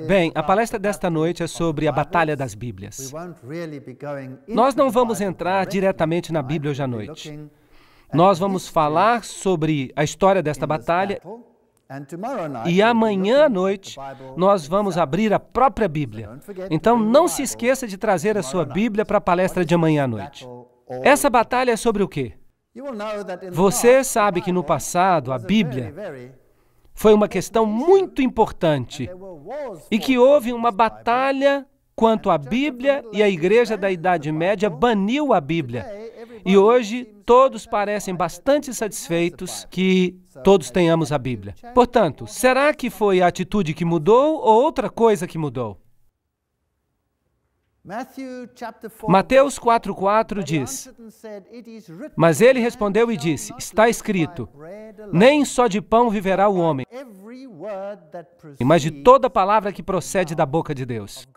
Bem, a palestra desta noite é sobre a Batalha das Bíblias. Nós não vamos entrar diretamente na Bíblia hoje à noite. Nós vamos falar sobre a história desta batalha e amanhã à noite nós vamos abrir a própria Bíblia. Então não se esqueça de trazer a sua Bíblia para a palestra de amanhã à noite. Essa batalha é sobre o quê? Você sabe que no passado a Bíblia foi uma questão muito importante e que houve uma batalha quanto à Bíblia e a Igreja da Idade Média baniu a Bíblia. E hoje todos parecem bastante satisfeitos que todos tenhamos a Bíblia. Portanto, será que foi a atitude que mudou ou outra coisa que mudou? Mateus 4,4 diz: Mas ele respondeu e disse, está escrito, nem só de pão viverá o homem, mas de toda palavra que procede da boca de Deus.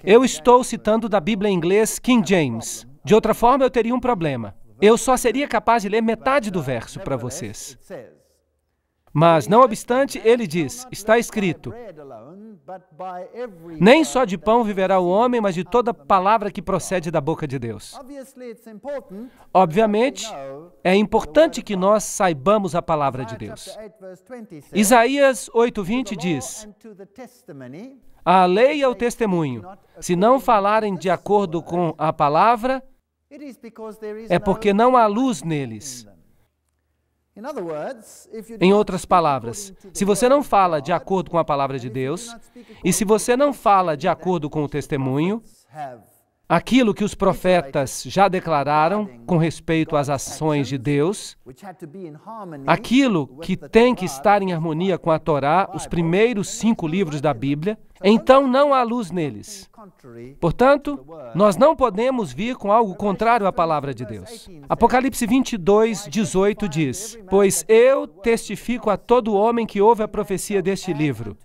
Eu estou citando da Bíblia em inglês King James. De outra forma, eu teria um problema. Eu só seria capaz de ler metade do verso para vocês. Mas, não obstante, ele diz, está escrito, nem só de pão viverá o homem, mas de toda palavra que procede da boca de Deus. Obviamente, é importante que nós saibamos a palavra de Deus. Isaías 8:20 diz, a lei é o testemunho. Se não falarem de acordo com a palavra, é porque não há luz neles. Em outras palavras, se você não fala de acordo com a palavra de Deus, e se você não fala de acordo com o testemunho, aquilo que os profetas já declararam com respeito às ações de Deus, aquilo que tem que estar em harmonia com a Torá, os primeiros 5 livros da Bíblia, então não há luz neles. Portanto, nós não podemos vir com algo contrário à palavra de Deus. Apocalipse 22:18 diz, pois eu testifico a todo homem que ouve a profecia deste livro.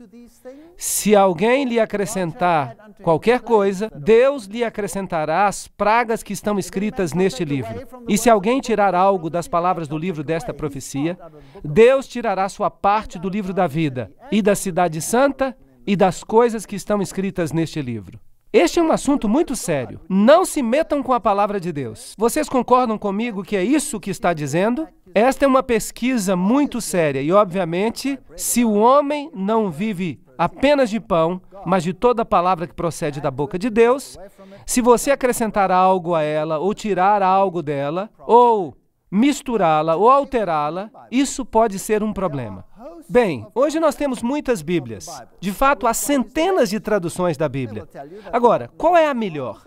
Se alguém lhe acrescentar qualquer coisa, Deus lhe acrescentará as pragas que estão escritas neste livro. E se alguém tirar algo das palavras do livro desta profecia, Deus tirará sua parte do livro da vida, e da cidade santa, e das coisas que estão escritas neste livro. Este é um assunto muito sério. Não se metam com a palavra de Deus. Vocês concordam comigo que é isso que está dizendo? Esta é uma pesquisa muito séria e, obviamente, se o homem não vive apenas de pão, mas de toda palavra que procede da boca de Deus, se você acrescentar algo a ela, ou tirar algo dela, ou misturá-la, ou alterá-la, isso pode ser um problema. Bem, hoje nós temos muitas Bíblias. De fato, há centenas de traduções da Bíblia. Agora, qual é a melhor?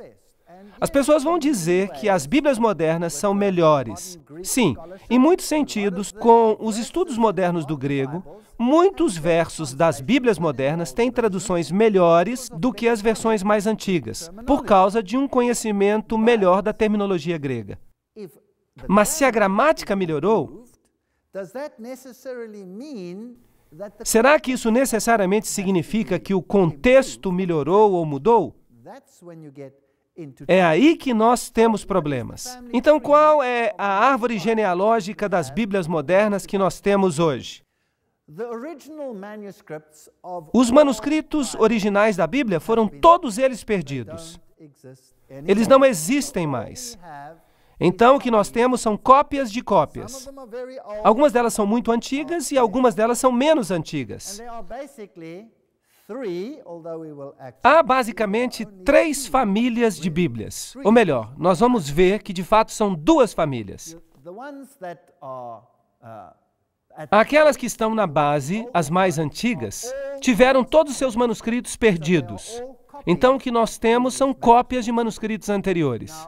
As pessoas vão dizer que as Bíblias modernas são melhores. Sim, em muitos sentidos, com os estudos modernos do grego, muitos versos das Bíblias modernas têm traduções melhores do que as versões mais antigas, por causa de um conhecimento melhor da terminologia grega. Mas se a gramática melhorou, será que isso necessariamente significa que o contexto melhorou ou mudou? É aí que nós temos problemas. Então, qual é a árvore genealógica das Bíblias modernas que nós temos hoje? Os manuscritos originais da Bíblia foram todos eles perdidos. Eles não existem mais. Então, o que nós temos são cópias de cópias. Algumas delas são muito antigas e algumas delas são menos antigas. Há basicamente 3 famílias de Bíblias. Ou melhor, nós vamos ver que de fato são 2 famílias. Aquelas que estão na base, as mais antigas, tiveram todos os seus manuscritos perdidos. Então, o que nós temos são cópias de manuscritos anteriores.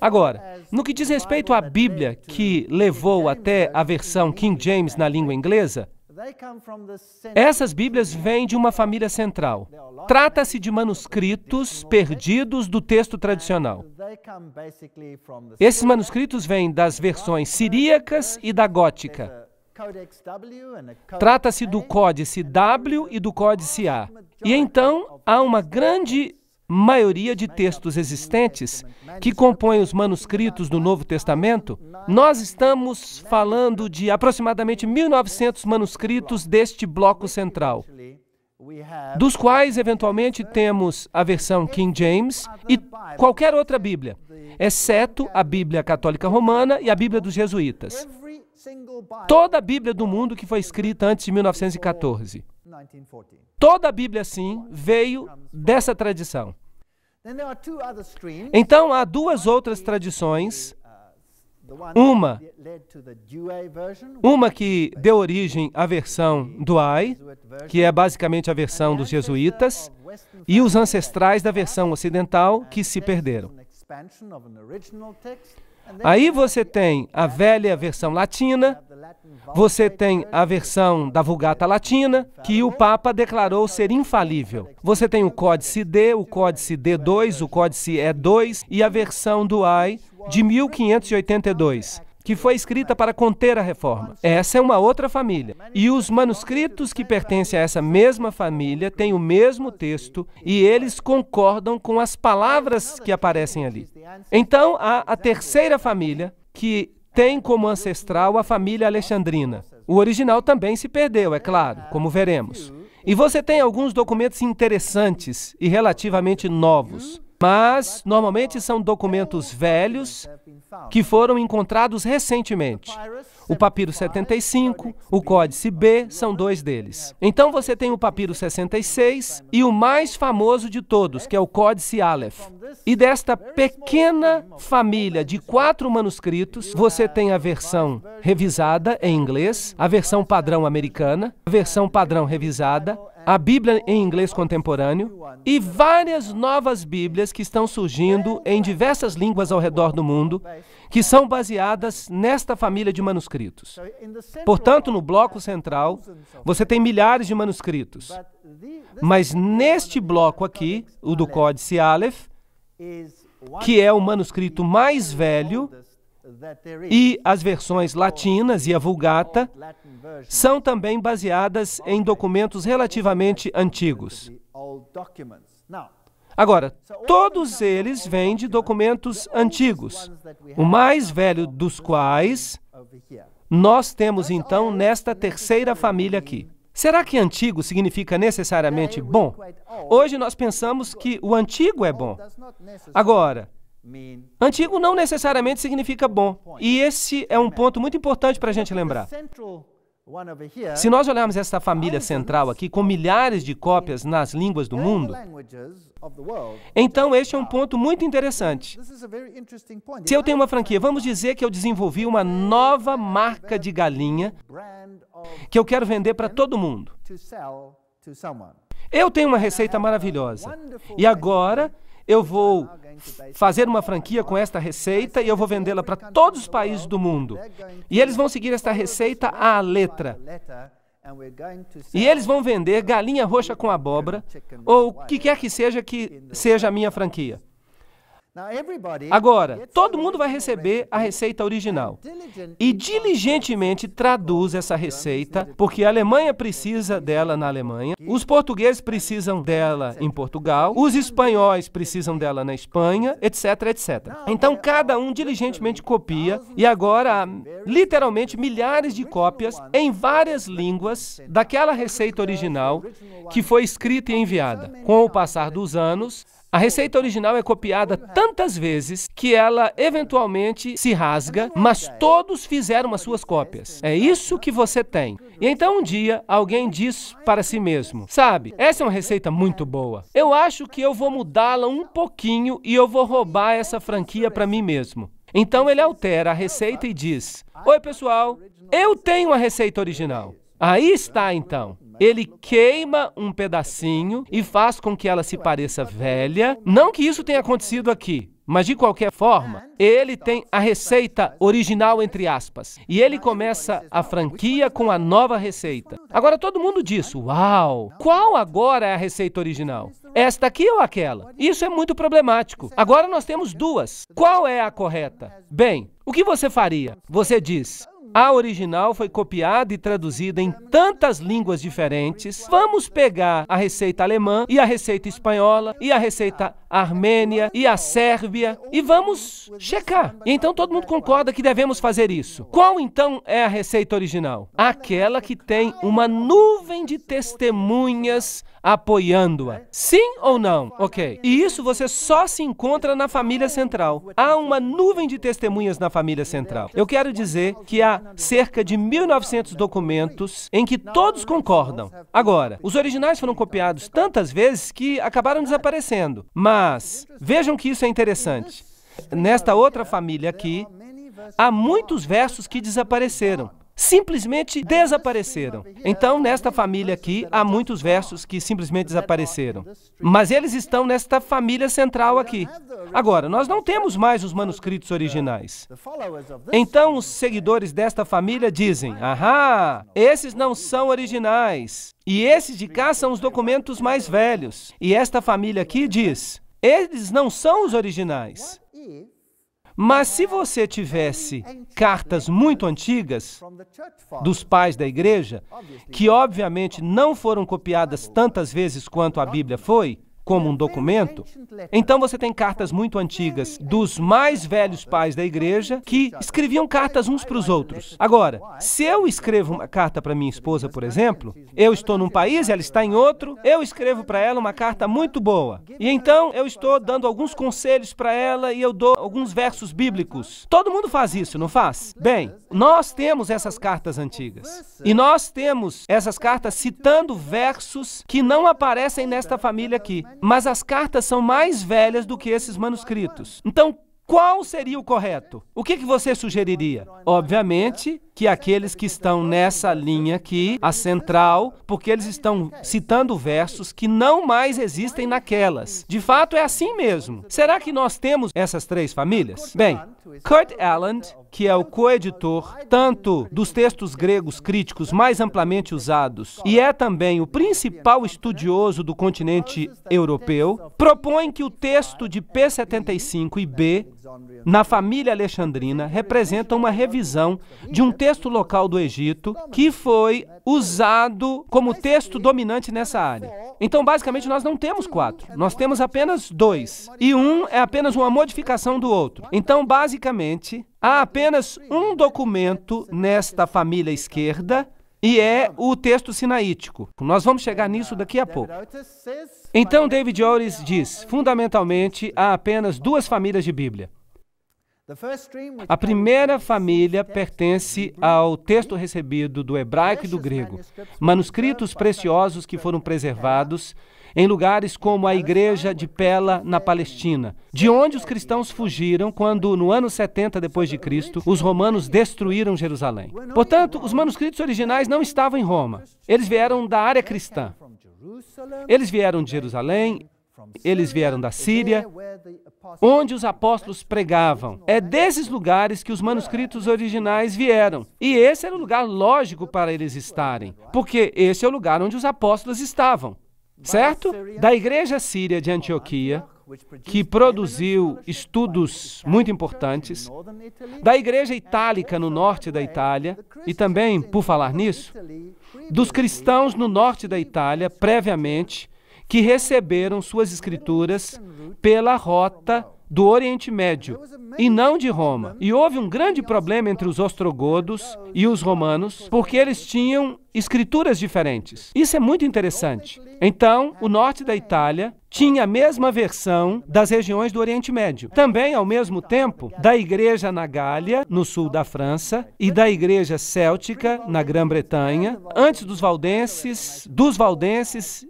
Agora, no que diz respeito à Bíblia que levou até a versão King James na língua inglesa, essas Bíblias vêm de uma família central. Trata-se de manuscritos perdidos do texto tradicional. Esses manuscritos vêm das versões siríacas e da gótica. Trata-se do Códice W e do Códice A. E então há uma grande maioria de textos existentes que compõem os manuscritos do Novo Testamento, nós estamos falando de aproximadamente 1.900 manuscritos deste bloco central, dos quais, eventualmente, temos a versão King James e qualquer outra Bíblia, exceto a Bíblia Católica Romana e a Bíblia dos Jesuítas. Toda a Bíblia do mundo que foi escrita antes de 1914. Toda a Bíblia, sim, veio dessa tradição. Então, há duas outras tradições. Uma que deu origem à versão Douay, que é basicamente a versão dos jesuítas, e os ancestrais da versão ocidental que se perderam. Aí você tem a velha versão latina, você tem a versão da Vulgata Latina, que o Papa declarou ser infalível. Você tem o Códice D, o Códice D2, o Códice E2 e a versão Douay de 1582. Que foi escrita para conter a reforma. Essa é uma outra família. E os manuscritos que pertencem a essa mesma família têm o mesmo texto e eles concordam com as palavras que aparecem ali. Então, há a terceira família, que tem como ancestral a família alexandrina. O original também se perdeu, é claro, como veremos. E você tem alguns documentos interessantes e relativamente novos. Mas, normalmente, são documentos velhos que foram encontrados recentemente. O Papiro 75, o Códice B, são dois deles. Então, você tem o Papiro 66 e o mais famoso de todos, que é o Códice Aleph. E desta pequena família de 4 manuscritos, você tem a versão revisada em inglês, a versão padrão americana, a versão padrão revisada, a Bíblia em inglês contemporâneo e várias novas Bíblias que estão surgindo em diversas línguas ao redor do mundo, que são baseadas nesta família de manuscritos. Portanto, no bloco central, você tem milhares de manuscritos. Mas neste bloco aqui, o do Códice Aleph, que é o manuscrito mais velho, e as versões latinas e a Vulgata são também baseadas em documentos relativamente antigos. Agora, todos eles vêm de documentos antigos, o mais velho dos quais nós temos então nesta terceira família aqui. Será que antigo significa necessariamente bom? Hoje nós pensamos que o antigo é bom. Agora, antigo não necessariamente significa bom. E esse é um ponto muito importante para a gente lembrar. Se nós olharmos essa família central aqui, com milhares de cópias nas línguas do mundo, então este é um ponto muito interessante. Se eu tenho uma franquia, vamos dizer que eu desenvolvi uma nova marca de galinha que eu quero vender para todo mundo. Eu tenho uma receita maravilhosa. E agora eu vou fazer uma franquia com esta receita e eu vou vendê-la para todos os países do mundo. E eles vão seguir esta receita à letra. E eles vão vender galinha roxa com abóbora, ou o que quer que seja a minha franquia. Agora, todo mundo vai receber a receita original e diligentemente traduz essa receita, porque a Alemanha precisa dela na Alemanha, os portugueses precisam dela em Portugal, os espanhóis precisam dela na Espanha, etc, etc. Então, cada um diligentemente copia e agora há literalmente milhares de cópias em várias línguas daquela receita original que foi escrita e enviada. Com o passar dos anos, a receita original é copiada tantas vezes que ela eventualmente se rasga, mas todos fizeram as suas cópias. É isso que você tem. E então um dia alguém diz para si mesmo, sabe, essa é uma receita muito boa. Eu acho que eu vou mudá-la um pouquinho e eu vou roubar essa franquia para mim mesmo. Então ele altera a receita e diz, oi pessoal, eu tenho a receita original. Aí está então. Ele queima um pedacinho e faz com que ela se pareça velha. Não que isso tenha acontecido aqui, mas de qualquer forma, ele tem a receita original, entre aspas. E ele começa a franquia com a nova receita. Agora todo mundo diz, uau, qual agora é a receita original? Esta aqui ou aquela? Isso é muito problemático. Agora nós temos duas. Qual é a correta? Bem, o que você faria? Você diz, A original foi copiada e traduzida em tantas línguas diferentes. Vamos pegar a receita alemã e a receita espanhola e a receita armênia e a sérvia e vamos checar. E então todo mundo concorda que devemos fazer isso. Qual então é a receita original? Aquela que tem uma nuvem de testemunhas apoiando-a. Sim ou não? Ok. E isso você só se encontra na família central. Há uma nuvem de testemunhas na família central. Eu quero dizer que há cerca de 1.900 documentos em que todos concordam. Agora, os originais foram copiados tantas vezes que acabaram desaparecendo. Mas vejam que isso é interessante. Nesta outra família aqui, há muitos versos que desapareceram. Simplesmente desapareceram. Então, nesta família aqui, há muitos versos que simplesmente desapareceram. Mas eles estão nesta família central aqui. Agora, nós não temos mais os manuscritos originais. Então, os seguidores desta família dizem, ahá, esses não são originais. E esses de cá são os documentos mais velhos. E esta família aqui diz, eles não são os originais. Mas se você tivesse cartas muito antigas dos pais da igreja, que obviamente não foram copiadas tantas vezes quanto a Bíblia foi, como um documento, então você tem cartas muito antigas dos mais velhos pais da igreja que escreviam cartas uns para os outros. Agora, se eu escrevo uma carta para minha esposa, por exemplo, eu estou num país, ela está em outro, eu escrevo para ela uma carta muito boa. E então eu estou dando alguns conselhos para ela e eu dou alguns versos bíblicos. Todo mundo faz isso, não faz? Bem, nós temos essas cartas antigas. E nós temos essas cartas citando versos que não aparecem nesta família aqui. Mas as cartas são mais velhas do que esses manuscritos. Então, qual seria o correto? O que você sugeriria? Obviamente que aqueles que estão nessa linha aqui, a central, porque eles estão citando versos que não mais existem naquelas. De fato, é assim mesmo. Será que nós temos essas três famílias? Bem, Kurt Aland, que é o coeditor tanto dos textos gregos críticos mais amplamente usados e é também o principal estudioso do continente europeu, propõe que o texto de P75 e B, na família alexandrina, representa uma revisão de um texto local do Egito que foi usado como texto dominante nessa área. Então, basicamente, nós não temos 4, nós temos apenas 2. E um é apenas uma modificação do outro. Então, basicamente, há apenas um documento nesta família esquerda e é o texto sinaítico. Nós vamos chegar nisso daqui a pouco. Então, David Ores diz, fundamentalmente, há apenas 2 famílias de Bíblia. A primeira família pertence ao texto recebido do hebraico e do grego, manuscritos preciosos que foram preservados em lugares como a igreja de Pela, na Palestina, de onde os cristãos fugiram quando, no ano 70 depois de Cristo, os romanos destruíram Jerusalém. Portanto, os manuscritos originais não estavam em Roma. Eles vieram da área cristã. Eles vieram de Jerusalém, eles vieram da Síria, onde os apóstolos pregavam. É desses lugares que os manuscritos originais vieram. E esse era o lugar lógico para eles estarem, porque esse é o lugar onde os apóstolos estavam. Certo? Da igreja síria de Antioquia, que produziu estudos muito importantes, da igreja itálica no norte da Itália, e também, por falar nisso, dos cristãos no norte da Itália, previamente, que receberam suas escrituras pela rota do Oriente Médio, e não de Roma. E houve um grande problema entre os ostrogodos e os romanos, porque eles tinham escrituras diferentes. Isso é muito interessante. Então, o norte da Itália tinha a mesma versão das regiões do Oriente Médio. Também, ao mesmo tempo, da igreja na Gália, no sul da França, e da igreja céltica, na Grã-Bretanha, antes dos valdenses,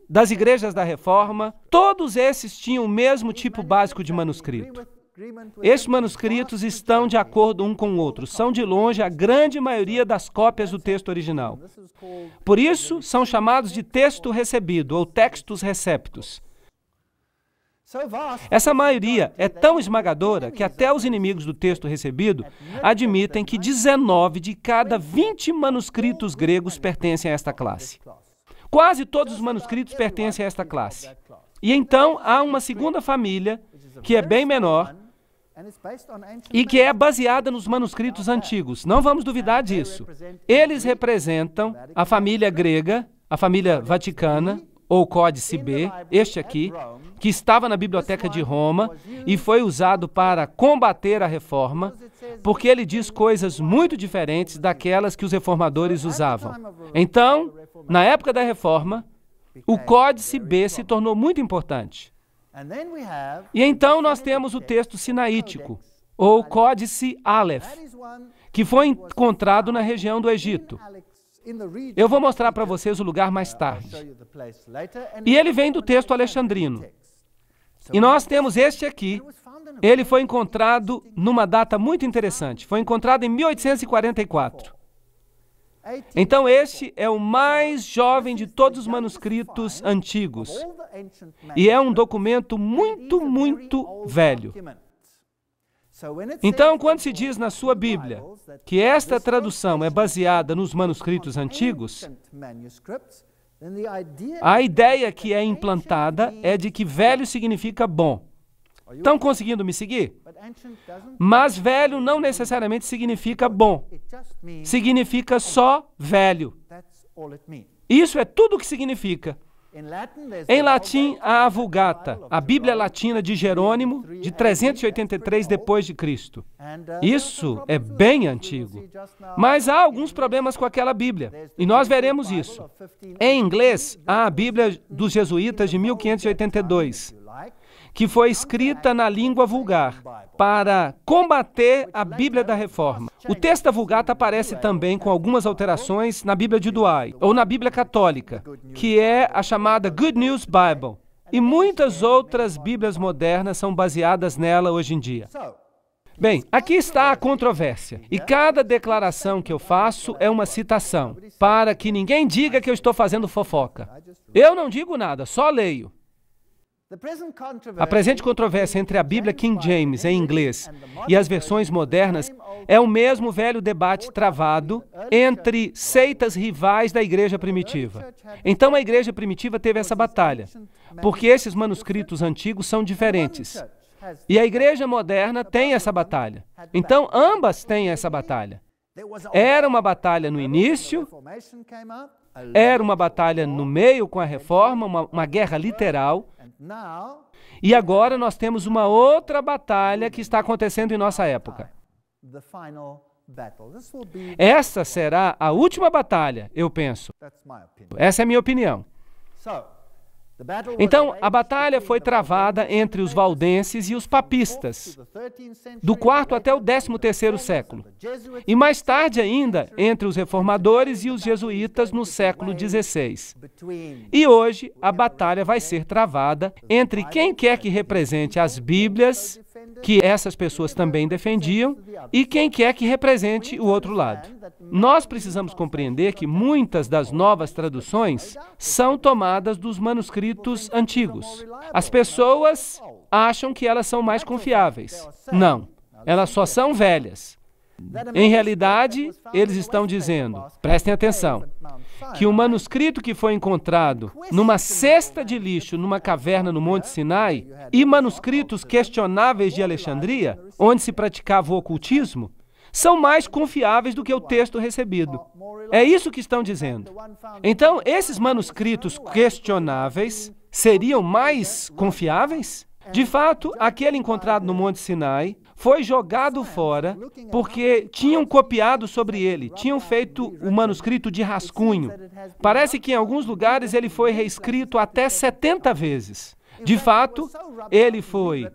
das igrejas da Reforma, todos esses tinham o mesmo tipo básico de manuscrito. Estes manuscritos estão de acordo um com o outro. São, de longe, a grande maioria das cópias do texto original. Por isso, são chamados de texto recebido, ou textus receptus. Essa maioria é tão esmagadora que até os inimigos do texto recebido admitem que 19 de cada 20 manuscritos gregos pertencem a esta classe. Quase todos os manuscritos pertencem a esta classe. E então há uma segunda família, que é bem menor, e que é baseada nos manuscritos antigos. Não vamos duvidar disso. Eles representam a família grega, a família vaticana, ou Códice B, este aqui, que estava na Biblioteca de Roma e foi usado para combater a Reforma, porque ele diz coisas muito diferentes daquelas que os reformadores usavam. Então, na época da Reforma, o Códice B se tornou muito importante. E então nós temos o texto sinaítico, ou Códice Aleph, que foi encontrado na região do Egito. Eu vou mostrar para vocês o lugar mais tarde. E ele vem do texto alexandrino. E nós temos este aqui. Ele foi encontrado numa data muito interessante. Foi encontrado em 1844. Então este é o mais jovem de todos os manuscritos antigos. E é um documento muito, muito velho. Então, quando se diz na sua Bíblia que esta tradução é baseada nos manuscritos antigos, a ideia que é implantada é de que velho significa bom. Estão conseguindo me seguir? Mas velho não necessariamente significa bom. Significa só velho. Isso é tudo o que significa. Em latim, há a Vulgata, a Bíblia Latina de Jerônimo, de 383 depois de Cristo. Isso é bem antigo. Mas há alguns problemas com aquela Bíblia, e nós veremos isso. Em inglês, há a Bíblia dos Jesuítas de 1582, que foi escrita na língua vulgar, para combater a Bíblia da Reforma. O texto da Vulgata aparece também com algumas alterações na Bíblia de Douay, ou na Bíblia Católica, que é a chamada Good News Bible. E muitas outras Bíblias modernas são baseadas nela hoje em dia. Bem, aqui está a controvérsia. E cada declaração que eu faço é uma citação, para que ninguém diga que eu estou fazendo fofoca. Eu não digo nada, só leio. A presente controvérsia entre a Bíblia King James em inglês e as versões modernas é o mesmo velho debate travado entre seitas rivais da igreja primitiva. Então a igreja primitiva teve essa batalha, porque esses manuscritos antigos são diferentes. E a igreja moderna tem essa batalha. Então ambas têm essa batalha. Era uma batalha no início, era uma batalha no meio com a Reforma, uma guerra literal. E agora nós temos uma outra batalha que está acontecendo em nossa época. Essa será a última batalha, eu penso. Essa é a minha opinião. Então, a batalha foi travada entre os valdenses e os papistas, do 4º até o 13º século, e mais tarde ainda, entre os reformadores e os jesuítas no século XVI. E hoje, a batalha vai ser travada entre quem quer que represente as Bíblias, que essas pessoas também defendiam, e quem quer que represente o outro lado. Nós precisamos compreender que muitas das novas traduções são tomadas dos manuscritos antigos. As pessoas acham que elas são mais confiáveis. Não, elas só são velhas. Em realidade, eles estão dizendo, prestem atenção, que o manuscrito que foi encontrado numa cesta de lixo numa caverna no Monte Sinai e manuscritos questionáveis de Alexandria, onde se praticava o ocultismo, são mais confiáveis do que o texto recebido. É isso que estão dizendo. Então, esses manuscritos questionáveis seriam mais confiáveis? De fato, aquele encontrado no Monte Sinai foi jogado fora porque tinham copiado sobre ele, tinham feito o manuscrito de rascunho. Parece que em alguns lugares ele foi reescrito até 70 vezes. De fato, ele foi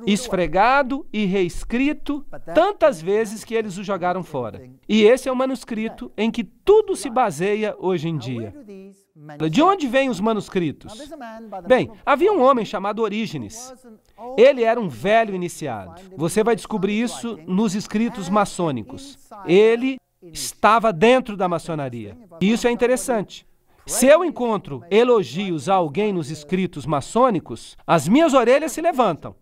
esfregado e reescrito tantas vezes que eles o jogaram fora. E esse é o manuscrito em que tudo se baseia hoje em dia. De onde vêm os manuscritos? Bem, havia um homem chamado Orígenes. Ele era um velho iniciado. Você vai descobrir isso nos escritos maçônicos. Ele estava dentro da maçonaria. E isso é interessante. Se eu encontro elogios a alguém nos escritos maçônicos, as minhas orelhas se levantam.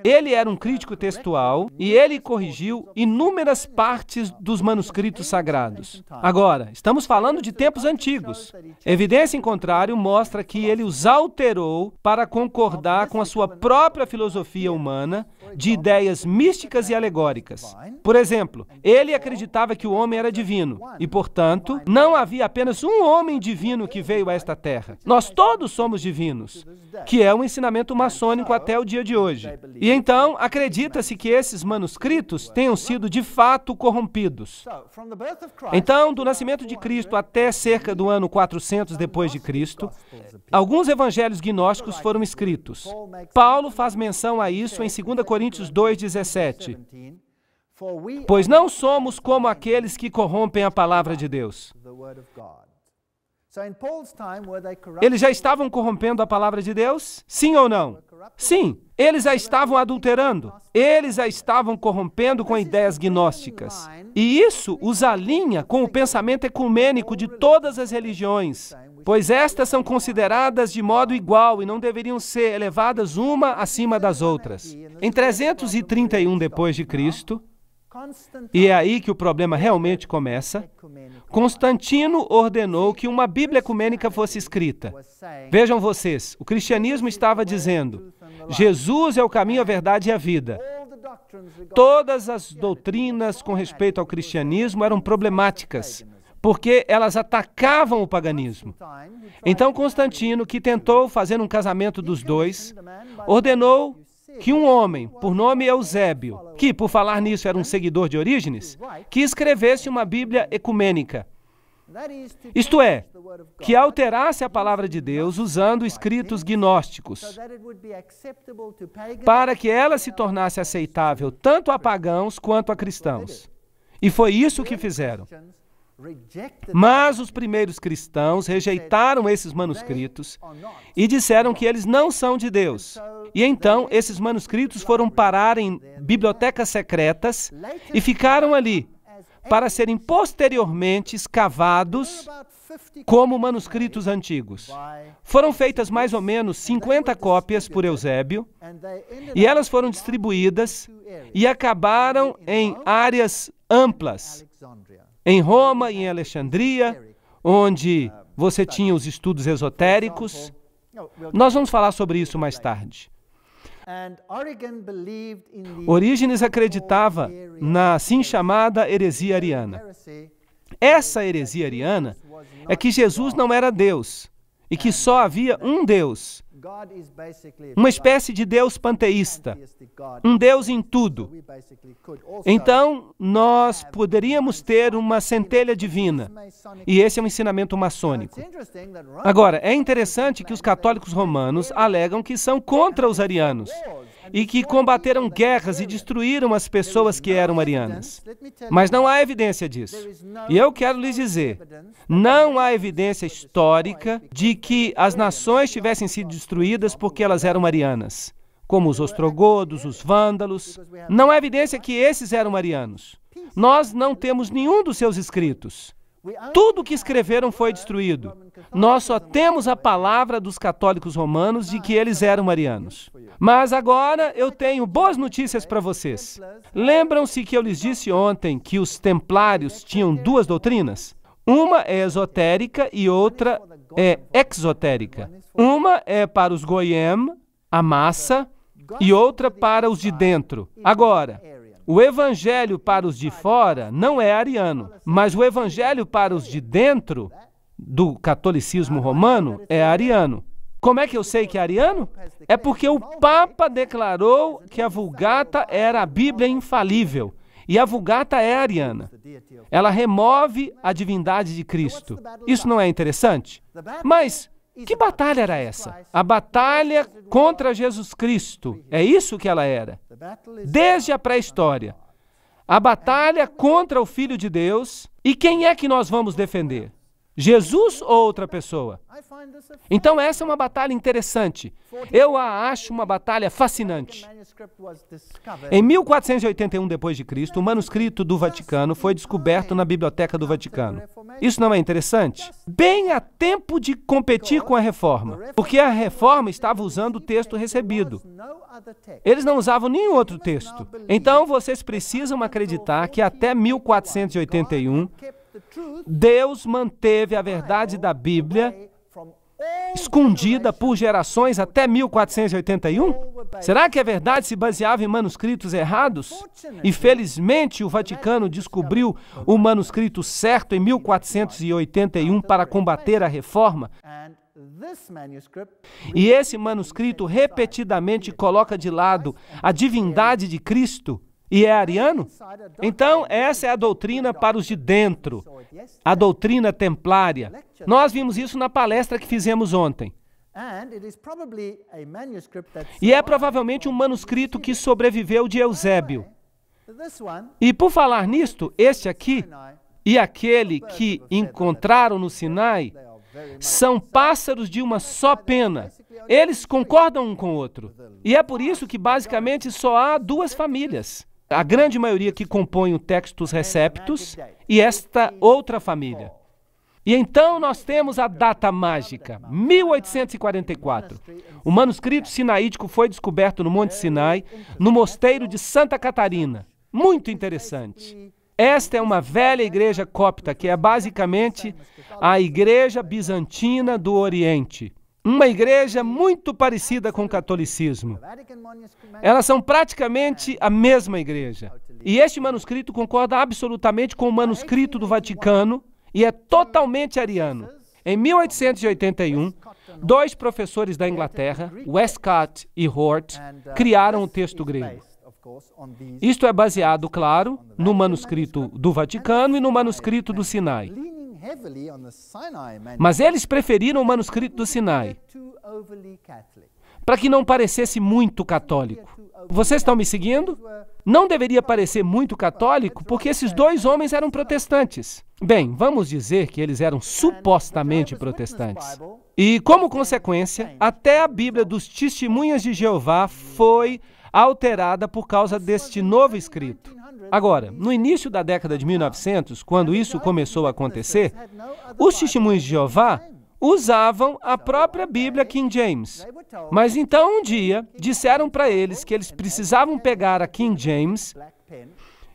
Ele era um crítico textual e ele corrigiu inúmeras partes dos manuscritos sagrados. Agora, estamos falando de tempos antigos. Evidência em contrário mostra que ele os alterou para concordar com a sua própria filosofia humana de ideias místicas e alegóricas. Por exemplo, ele acreditava que o homem era divino e, portanto, não havia apenas um homem divino que veio a esta terra. Nós todos somos divinos, que é um ensinamento maçônico até o dia de hoje. E então, acredita-se que esses manuscritos tenham sido de fato corrompidos. Então, do nascimento de Cristo até cerca do ano 400 depois de Cristo, alguns evangelhos gnósticos foram escritos. Paulo faz menção a isso em 2 Coríntios 2,17. Pois não somos como aqueles que corrompem a palavra de Deus. Eles já estavam corrompendo a palavra de Deus? Sim ou não? Sim. Eles a estavam adulterando. Eles a estavam corrompendo com ideias gnósticas. E isso os alinha com o pensamento ecumênico de todas as religiões, pois estas são consideradas de modo igual e não deveriam ser elevadas uma acima das outras. Em 331 depois de Cristo, e é aí que o problema realmente começa, Constantino ordenou que uma Bíblia ecumênica fosse escrita. Vejam vocês, o cristianismo estava dizendo: Jesus é o caminho, a verdade e a vida. Todas as doutrinas com respeito ao cristianismo eram problemáticas, porque elas atacavam o paganismo. Então Constantino, que tentou fazer um casamento dos dois, ordenou que um homem, por nome Eusébio, que, por falar nisso, era um seguidor de Orígenes, que escrevesse uma Bíblia ecumênica. Isto é, que alterasse a palavra de Deus usando escritos gnósticos, para que ela se tornasse aceitável tanto a pagãos quanto a cristãos. E foi isso que fizeram. Mas os primeiros cristãos rejeitaram esses manuscritos e disseram que eles não são de Deus. E então esses manuscritos foram parar em bibliotecas secretas e ficaram ali para serem posteriormente escavados como manuscritos antigos. Foram feitas mais ou menos 50 cópias por Eusébio e elas foram distribuídas e acabaram em áreas amplas. Em Roma e em Alexandria, onde você tinha os estudos esotéricos. Nós vamos falar sobre isso mais tarde. Orígenes acreditava na assim chamada heresia ariana. Essa heresia ariana é que Jesus não era Deus e que só havia um Deus. Uma espécie de Deus panteísta, um Deus em tudo. Então, nós poderíamos ter uma centelha divina, e esse é um ensinamento maçônico. Agora, é interessante que os católicos romanos alegam que são contra os arianos, e que combateram guerras e destruíram as pessoas que eram arianas. Mas não há evidência disso. E eu quero lhes dizer, não há evidência histórica de que as nações tivessem sido destruídas porque elas eram arianas, como os ostrogodos, os vândalos. Não há evidência que esses eram arianos. Nós não temos nenhum dos seus escritos. Tudo o que escreveram foi destruído. Nós só temos a palavra dos católicos romanos de que eles eram arianos. Mas agora eu tenho boas notícias para vocês. Lembram-se que eu lhes disse ontem que os templários tinham duas doutrinas? Uma é esotérica e outra é exotérica. Uma é para os goyim, a massa, e outra para os de dentro. Agora, o evangelho para os de fora não é ariano, mas o evangelho para os de dentro do catolicismo romano é ariano. Como é que eu sei que é ariano? É porque o Papa declarou que a Vulgata era a Bíblia infalível. E a Vulgata é ariana. Ela remove a divindade de Cristo. Isso não é interessante? Mas que batalha era essa? A batalha contra Jesus Cristo. É isso que ela era. Desde a pré-história. A batalha contra o Filho de Deus. E quem é que nós vamos defender? Jesus ou outra pessoa? Então essa é uma batalha interessante. Eu a acho uma batalha fascinante. Em 1481 d.C., o manuscrito do Vaticano foi descoberto na Biblioteca do Vaticano. Isso não é interessante? Bem a tempo de competir com a Reforma, porque a Reforma estava usando o texto recebido. Eles não usavam nenhum outro texto. Então vocês precisam acreditar que até 1481, Deus manteve a verdade da Bíblia escondida por gerações até 1481? Será que a verdade se baseava em manuscritos errados? E felizmente o Vaticano descobriu o manuscrito certo em 1481 para combater a reforma. E esse manuscrito repetidamente coloca de lado a divindade de Cristo e é ariano? Então, essa é a doutrina para os de dentro, a doutrina templária. Nós vimos isso na palestra que fizemos ontem. E é provavelmente um manuscrito que sobreviveu de Eusébio. E por falar nisto, este aqui e aquele que encontraram no Sinai são pássaros de uma só pena. Eles concordam um com o outro. E é por isso que basicamente só há duas famílias. A grande maioria que compõe o Textus Receptus e esta outra família. E então nós temos a data mágica, 1844. O manuscrito sinaítico foi descoberto no Monte Sinai, no mosteiro de Santa Catarina. Muito interessante. Esta é uma velha igreja copta, que é basicamente a igreja bizantina do Oriente. Uma igreja muito parecida com o catolicismo. Elas são praticamente a mesma igreja. E este manuscrito concorda absolutamente com o manuscrito do Vaticano e é totalmente ariano. Em 1881, dois professores da Inglaterra, Westcott e Hort, criaram o texto grego. Isto é baseado, claro, no manuscrito do Vaticano e no manuscrito do Sinai. Mas eles preferiram o manuscrito do Sinai, para que não parecesse muito católico. Vocês estão me seguindo? Não deveria parecer muito católico, porque esses dois homens eram protestantes. Bem, vamos dizer que eles eram supostamente protestantes. E, como consequência, até a Bíblia dos Testemunhas de Jeová foi alterada por causa deste novo escrito. Agora, no início da década de 1900, quando isso começou a acontecer, os Testemunhos de Jeová usavam a própria Bíblia King James. Mas então um dia disseram para eles que eles precisavam pegar a King James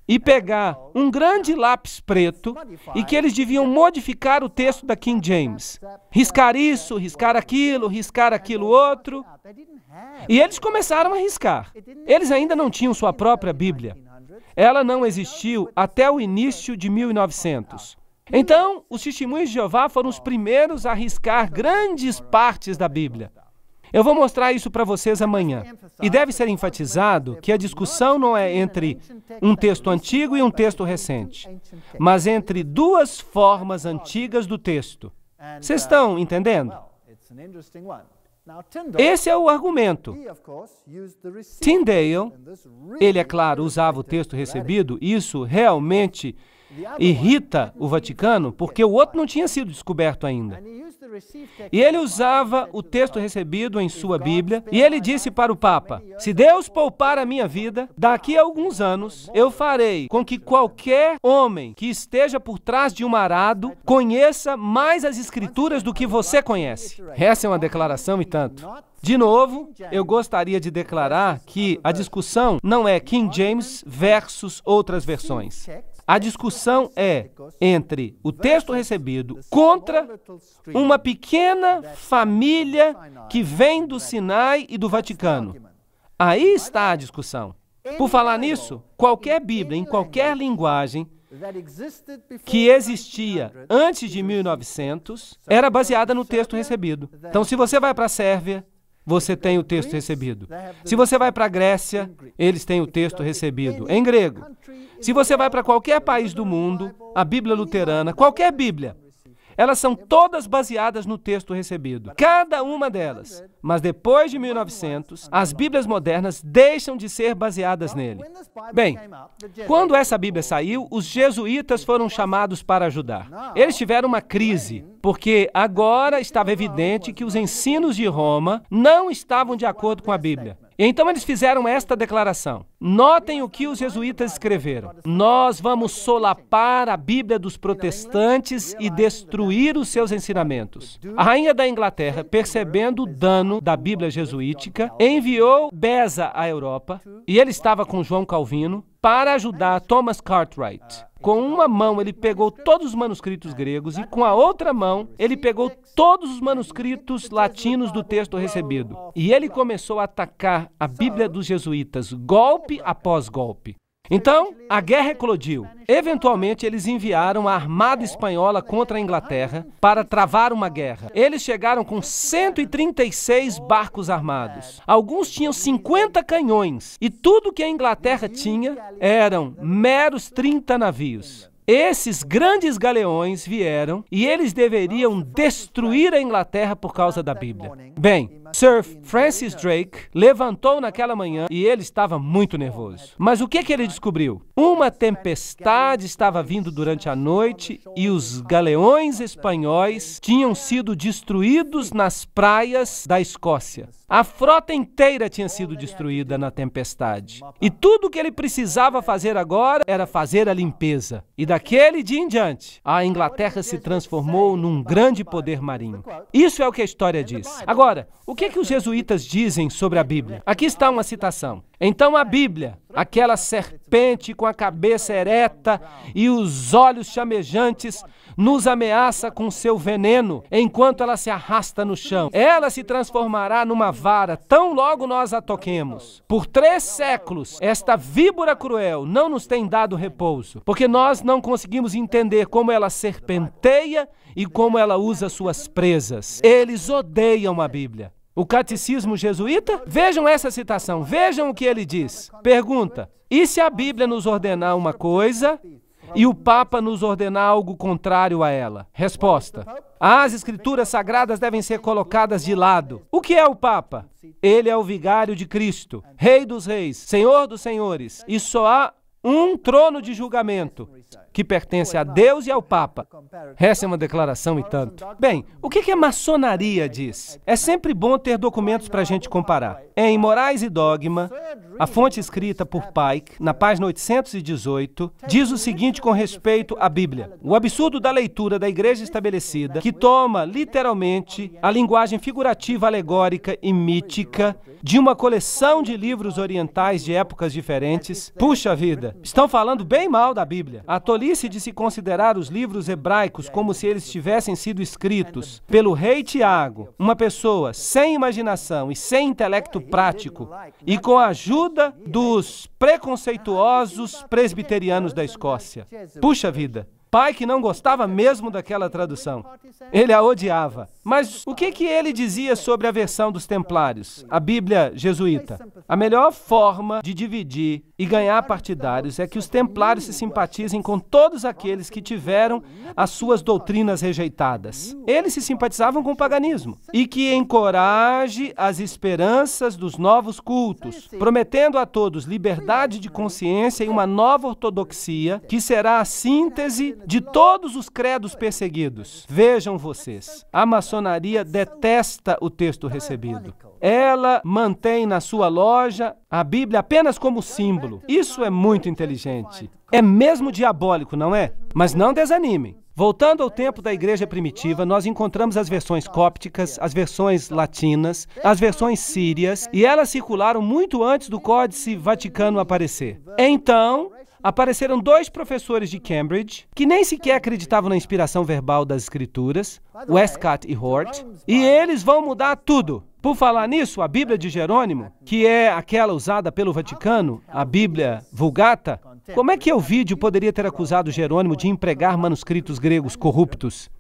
e pegar um grande lápis preto e que eles deviam modificar o texto da King James. Riscar isso, riscar aquilo outro. E eles começaram a riscar. Eles ainda não tinham sua própria Bíblia. Ela não existiu até o início de 1900. Então, os Testemunhos de Jeová foram os primeiros a riscar grandes partes da Bíblia. Eu vou mostrar isso para vocês amanhã. E deve ser enfatizado que a discussão não é entre um texto antigo e um texto recente, mas entre duas formas antigas do texto. Vocês estão entendendo? Esse é o argumento. Tyndale, ele, é claro, usava o texto recebido. Isso realmente irrita o Vaticano, porque o outro não tinha sido descoberto ainda. E ele usava o texto recebido em sua Bíblia, e ele disse para o Papa: se Deus poupar a minha vida, daqui a alguns anos, eu farei com que qualquer homem que esteja por trás de um arado conheça mais as Escrituras do que você conhece. Essa é uma declaração e tanto. De novo, eu gostaria de declarar que a discussão não é King James versus outras versões. A discussão é entre o texto recebido contra uma pequena família que vem do Sinai e do Vaticano. Aí está a discussão. Por falar nisso, qualquer Bíblia, em qualquer linguagem, que existia antes de 1900, era baseada no texto recebido. Então, se você vai para a Sérvia, você tem o texto recebido. Se você vai para a Grécia, eles têm o texto recebido em grego. Se você vai para qualquer país do mundo, a Bíblia luterana, qualquer Bíblia, elas são todas baseadas no texto recebido. Cada uma delas. Mas depois de 1900, as Bíblias modernas deixam de ser baseadas nele. Bem, quando essa Bíblia saiu, os jesuítas foram chamados para ajudar. Eles tiveram uma crise, porque agora estava evidente que os ensinos de Roma não estavam de acordo com a Bíblia. Então eles fizeram esta declaração. Notem o que os jesuítas escreveram. Nós vamos solapar a Bíblia dos protestantes e destruir os seus ensinamentos. A rainha da Inglaterra, percebendo o dano da Bíblia jesuítica, enviou Beza à Europa, e ele estava com João Calvino, para ajudar Thomas Cartwright. Com uma mão ele pegou todos os manuscritos gregos e com a outra mão ele pegou todos os manuscritos latinos do texto recebido. E ele começou a atacar a Bíblia dos jesuítas, golpe após golpe. Então, a guerra eclodiu. Eventualmente, eles enviaram a armada espanhola contra a Inglaterra para travar uma guerra. Eles chegaram com 136 barcos armados. Alguns tinham 50 canhões. E tudo que a Inglaterra tinha eram meros 30 navios. Esses grandes galeões vieram e eles deveriam destruir a Inglaterra por causa da Bíblia. Bem, Sir Francis Drake levantou naquela manhã e ele estava muito nervoso. Mas o que ele descobriu? Uma tempestade estava vindo durante a noite e os galeões espanhóis tinham sido destruídos nas praias da Escócia. A frota inteira tinha sido destruída na tempestade. E tudo o que ele precisava fazer agora era fazer a limpeza. E daquele dia em diante, a Inglaterra se transformou num grande poder marinho. Isso é o que a história diz. Agora, o que os jesuítas dizem sobre a Bíblia? Aqui está uma citação. Então a Bíblia, aquela serpente com a cabeça ereta e os olhos chamejantes, nos ameaça com seu veneno enquanto ela se arrasta no chão. Ela se transformará numa vara tão logo nós a toquemos. Por 3 séculos, esta víbora cruel não nos tem dado repouso, porque nós não conseguimos entender como ela serpenteia e como ela usa suas presas. Eles odeiam a Bíblia. O catecismo jesuíta? Vejam essa citação, vejam o que ele diz. Pergunta: e se a Bíblia nos ordenar uma coisa e o Papa nos ordenar algo contrário a ela? Resposta: as Escrituras Sagradas devem ser colocadas de lado. O que é o Papa? Ele é o vigário de Cristo, Rei dos Reis, Senhor dos Senhores, e só há um trono de julgamento que pertence a Deus e ao Papa. Essa é uma declaração e tanto. Bem, o que a maçonaria diz? É sempre bom ter documentos para a gente comparar. Em Morais e Dogma, a fonte escrita por Pike, na página 818, diz o seguinte com respeito à Bíblia: o absurdo da leitura da igreja estabelecida, que toma literalmente a linguagem figurativa, alegórica e mítica de uma coleção de livros orientais de épocas diferentes. Puxa vida, estão falando bem mal da Bíblia. A tolice de se considerar os livros hebraicos como se eles tivessem sido escritos pelo rei Tiago, uma pessoa sem imaginação e sem intelecto prático, e com a ajuda dos preconceituosos presbiterianos da Escócia. Puxa vida! Pike não gostava mesmo daquela tradução. Ele a odiava. Mas o que ele dizia sobre a versão dos Templários, a Bíblia jesuíta? A melhor forma de dividir e ganhar partidários é que os Templários se simpatizem com todos aqueles que tiveram as suas doutrinas rejeitadas. Eles se simpatizavam com o paganismo. E que encoraje as esperanças dos novos cultos, prometendo a todos liberdade de consciência e uma nova ortodoxia, que será a síntese de todos os credos perseguidos. Vejam vocês, a maçonaria detesta o texto recebido. Ela mantém na sua loja a Bíblia apenas como símbolo. Isso é muito inteligente. É mesmo diabólico, não é? Mas não desanimem. Voltando ao tempo da igreja primitiva, nós encontramos as versões cópticas, as versões latinas, as versões sírias, e elas circularam muito antes do Códice Vaticano aparecer. Então, apareceram 2 professores de Cambridge que nem sequer acreditavam na inspiração verbal das Escrituras, Westcott e Hort, e eles vão mudar tudo. Por falar nisso, a Bíblia de Jerônimo, que é aquela usada pelo Vaticano, a Bíblia Vulgata, como é que Elvídio poderia ter acusado Jerônimo de empregar manuscritos gregos corruptos?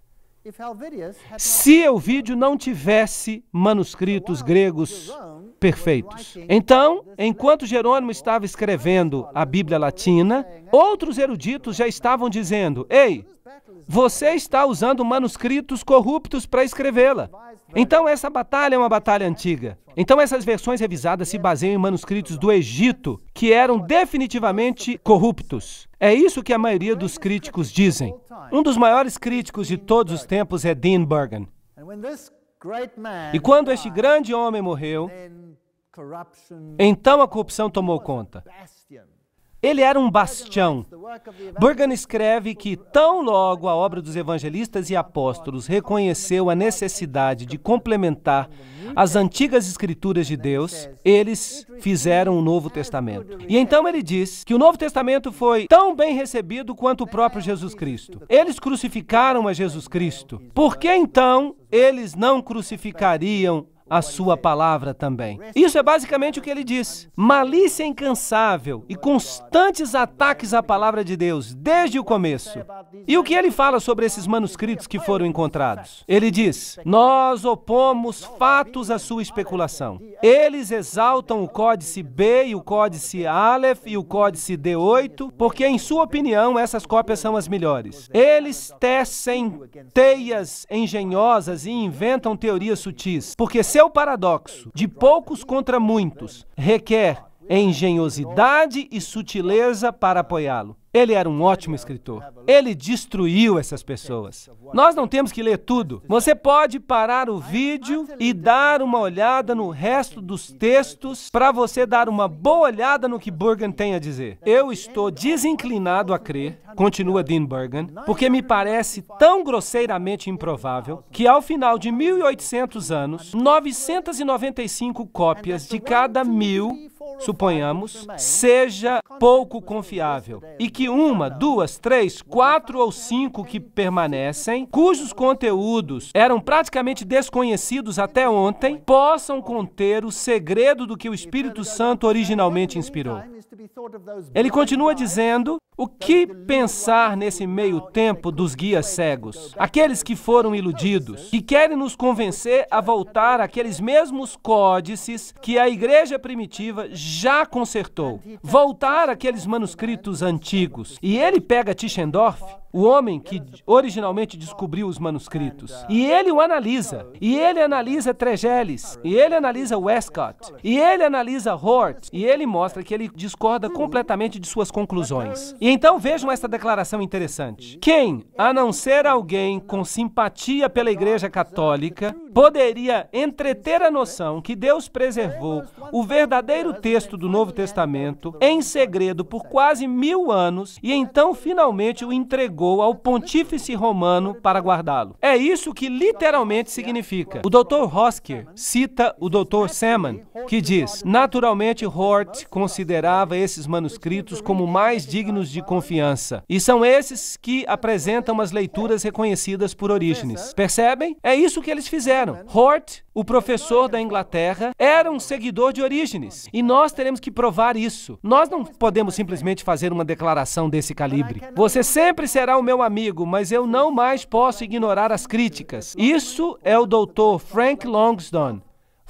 Se Elvídio não tivesse manuscritos gregos perfeitos. Então, enquanto Jerônimo estava escrevendo a Bíblia Latina, outros eruditos já estavam dizendo: ei, você está usando manuscritos corruptos para escrevê-la. Então, essa batalha é uma batalha antiga. Então, essas versões revisadas se baseiam em manuscritos do Egito, que eram definitivamente corruptos. É isso que a maioria dos críticos dizem. Um dos maiores críticos de todos os tempos é Dean Burgon. E quando este grande homem morreu, então a corrupção tomou conta. Ele era um bastião. Burgon escreve que, tão logo a obra dos evangelistas e apóstolos reconheceu a necessidade de complementar as antigas escrituras de Deus, eles fizeram o Novo Testamento. E então ele diz que o Novo Testamento foi tão bem recebido quanto o próprio Jesus Cristo. Eles crucificaram a Jesus Cristo. Por que então eles não crucificariam a sua palavra também? Isso é basicamente o que ele diz. Malícia incansável e constantes ataques à palavra de Deus, desde o começo. E o que ele fala sobre esses manuscritos que foram encontrados? Ele diz: nós opomos fatos à sua especulação. Eles exaltam o Códice B e o Códice Aleph e o Códice D8, porque, em sua opinião, essas cópias são as melhores. Eles tecem teias engenhosas e inventam teorias sutis, porque seu paradoxo de poucos contra muitos requer engenhosidade e sutileza para apoiá-lo. Ele era um ótimo escritor. Ele destruiu essas pessoas. Nós não temos que ler tudo. Você pode parar o vídeo e dar uma olhada no resto dos textos para você dar uma boa olhada no que Burgon tem a dizer. Eu estou desinclinado a crer, continua Dean Burgon, porque me parece tão grosseiramente improvável que ao final de 1800 anos, 995 cópias de cada 1000, suponhamos, seja pouco confiável e que 1, 2, 3, 4 ou 5 que permanecem, cujos conteúdos eram praticamente desconhecidos até ontem, possam conter o segredo do que o Espírito Santo originalmente inspirou. Ele continua dizendo: o que pensar nesse meio tempo dos guias cegos? Aqueles que foram iludidos, que querem nos convencer a voltar àqueles mesmos códices que a igreja primitiva já consertou. Voltar àqueles manuscritos antigos. E ele pega Tischendorf, o homem que originalmente descobriu os manuscritos, e ele o analisa. E ele analisa Tregelles, e ele analisa Westcott, e ele analisa Hort, e ele mostra que ele discorda completamente de suas conclusões. E então vejam esta declaração interessante. Quem, a não ser alguém com simpatia pela Igreja Católica, poderia entreter a noção que Deus preservou o verdadeiro texto do Novo Testamento em segredo por quase 1000 anos e então finalmente o entregou ao pontífice romano para guardá-lo? É isso que literalmente significa. O Dr. Hosker cita o Dr. Salmon, que diz: naturalmente Hort considerava esses manuscritos como mais dignos de confiança, e são esses que apresentam as leituras reconhecidas por Orígenes. Percebem? É isso que eles fizeram. Hort, o professor da Inglaterra, era um seguidor de Orígenes, e nós teremos que provar isso. Nós não podemos simplesmente fazer uma declaração desse calibre. Você sempre será o meu amigo, mas eu não mais posso ignorar as críticas. Isso é o Dr. Frank Longsdon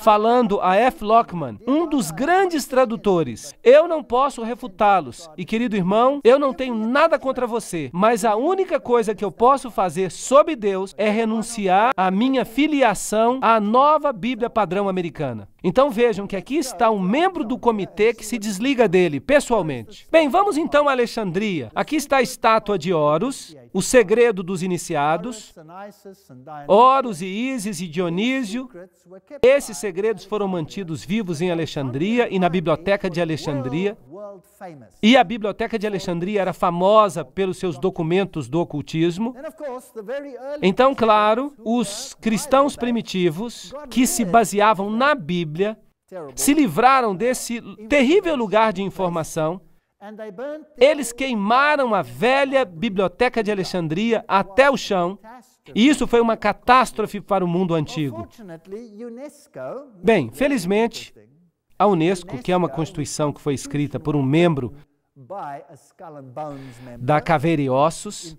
falando a F. Lockman, um dos grandes tradutores. Eu não posso refutá-los. E, querido irmão, eu não tenho nada contra você, mas a única coisa que eu posso fazer sob Deus é renunciar à minha filiação à nova Bíblia padrão americana. Então vejam que aqui está um membro do comitê que se desliga dele, pessoalmente. Bem, vamos então a Alexandria. Aqui está a estátua de Horus, o segredo dos iniciados. Horus e Ísis e Dionísio. Esses segredos foram mantidos vivos em Alexandria e na Biblioteca de Alexandria. E a Biblioteca de Alexandria era famosa pelos seus documentos do ocultismo. Então, claro, os cristãos primitivos, que se baseavam na Bíblia, se livraram desse terrível lugar de informação. Eles queimaram a velha Biblioteca de Alexandria até o chão. E isso foi uma catástrofe para o mundo antigo. Bem, felizmente, a Unesco, que é uma constituição que foi escrita por um membro da Caveira e Ossos,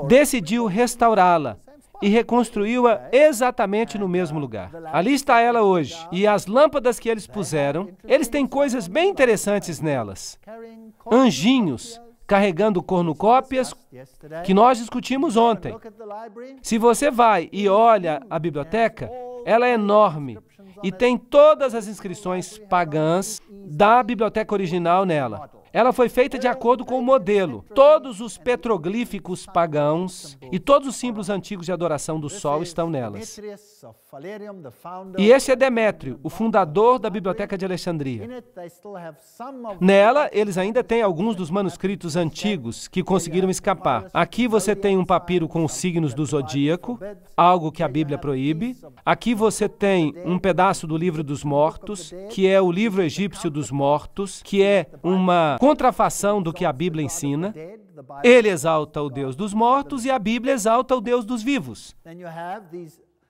decidiu restaurá-la e reconstruiu-a exatamente no mesmo lugar. Ali está ela hoje. E as lâmpadas que eles puseram, eles têm coisas bem interessantes nelas. Anjinhos carregando cornucópias que nós discutimos ontem. Se você vai e olha a biblioteca, ela é enorme e tem todas as inscrições pagãs da biblioteca original nela. Ela foi feita de acordo com o modelo. Todos os petroglíficos pagãos e todos os símbolos antigos de adoração do sol estão nelas. E esse é Demétrio, o fundador da Biblioteca de Alexandria. Nela, eles ainda têm alguns dos manuscritos antigos que conseguiram escapar. Aqui você tem um papiro com os signos do zodíaco, algo que a Bíblia proíbe. Aqui você tem um pedaço do livro dos mortos, que é o livro egípcio dos mortos, que é uma contrafação do que a Bíblia ensina. Ele exalta o Deus dos mortos e a Bíblia exalta o Deus dos vivos.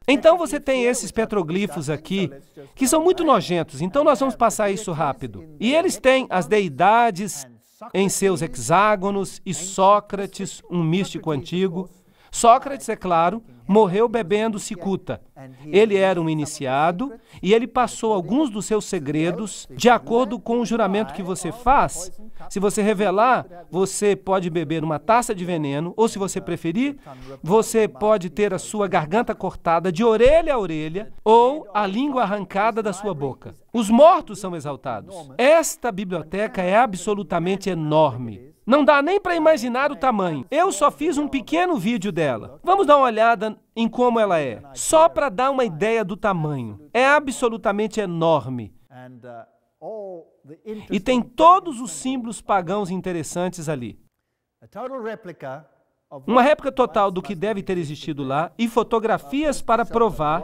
Então você tem esses petroglifos aqui, que são muito nojentos, então nós vamos passar isso rápido. E eles têm as deidades em seus hexágonos e Sócrates, um místico antigo. Sócrates, é claro, morreu bebendo cicuta. Ele era um iniciado e ele passou alguns dos seus segredos de acordo com o juramento que você faz. Se você revelar, você pode beber uma taça de veneno, ou se você preferir, você pode ter a sua garganta cortada de orelha a orelha ou a língua arrancada da sua boca. Os mortos são exaltados. Esta biblioteca é absolutamente enorme. Não dá nem para imaginar o tamanho. Eu só fiz um pequeno vídeo dela. Vamos dar uma olhada em como ela é, só para dar uma ideia do tamanho. É absolutamente enorme. E tem todos os símbolos pagãos interessantes ali. Uma réplica total do que deve ter existido lá e fotografias para provar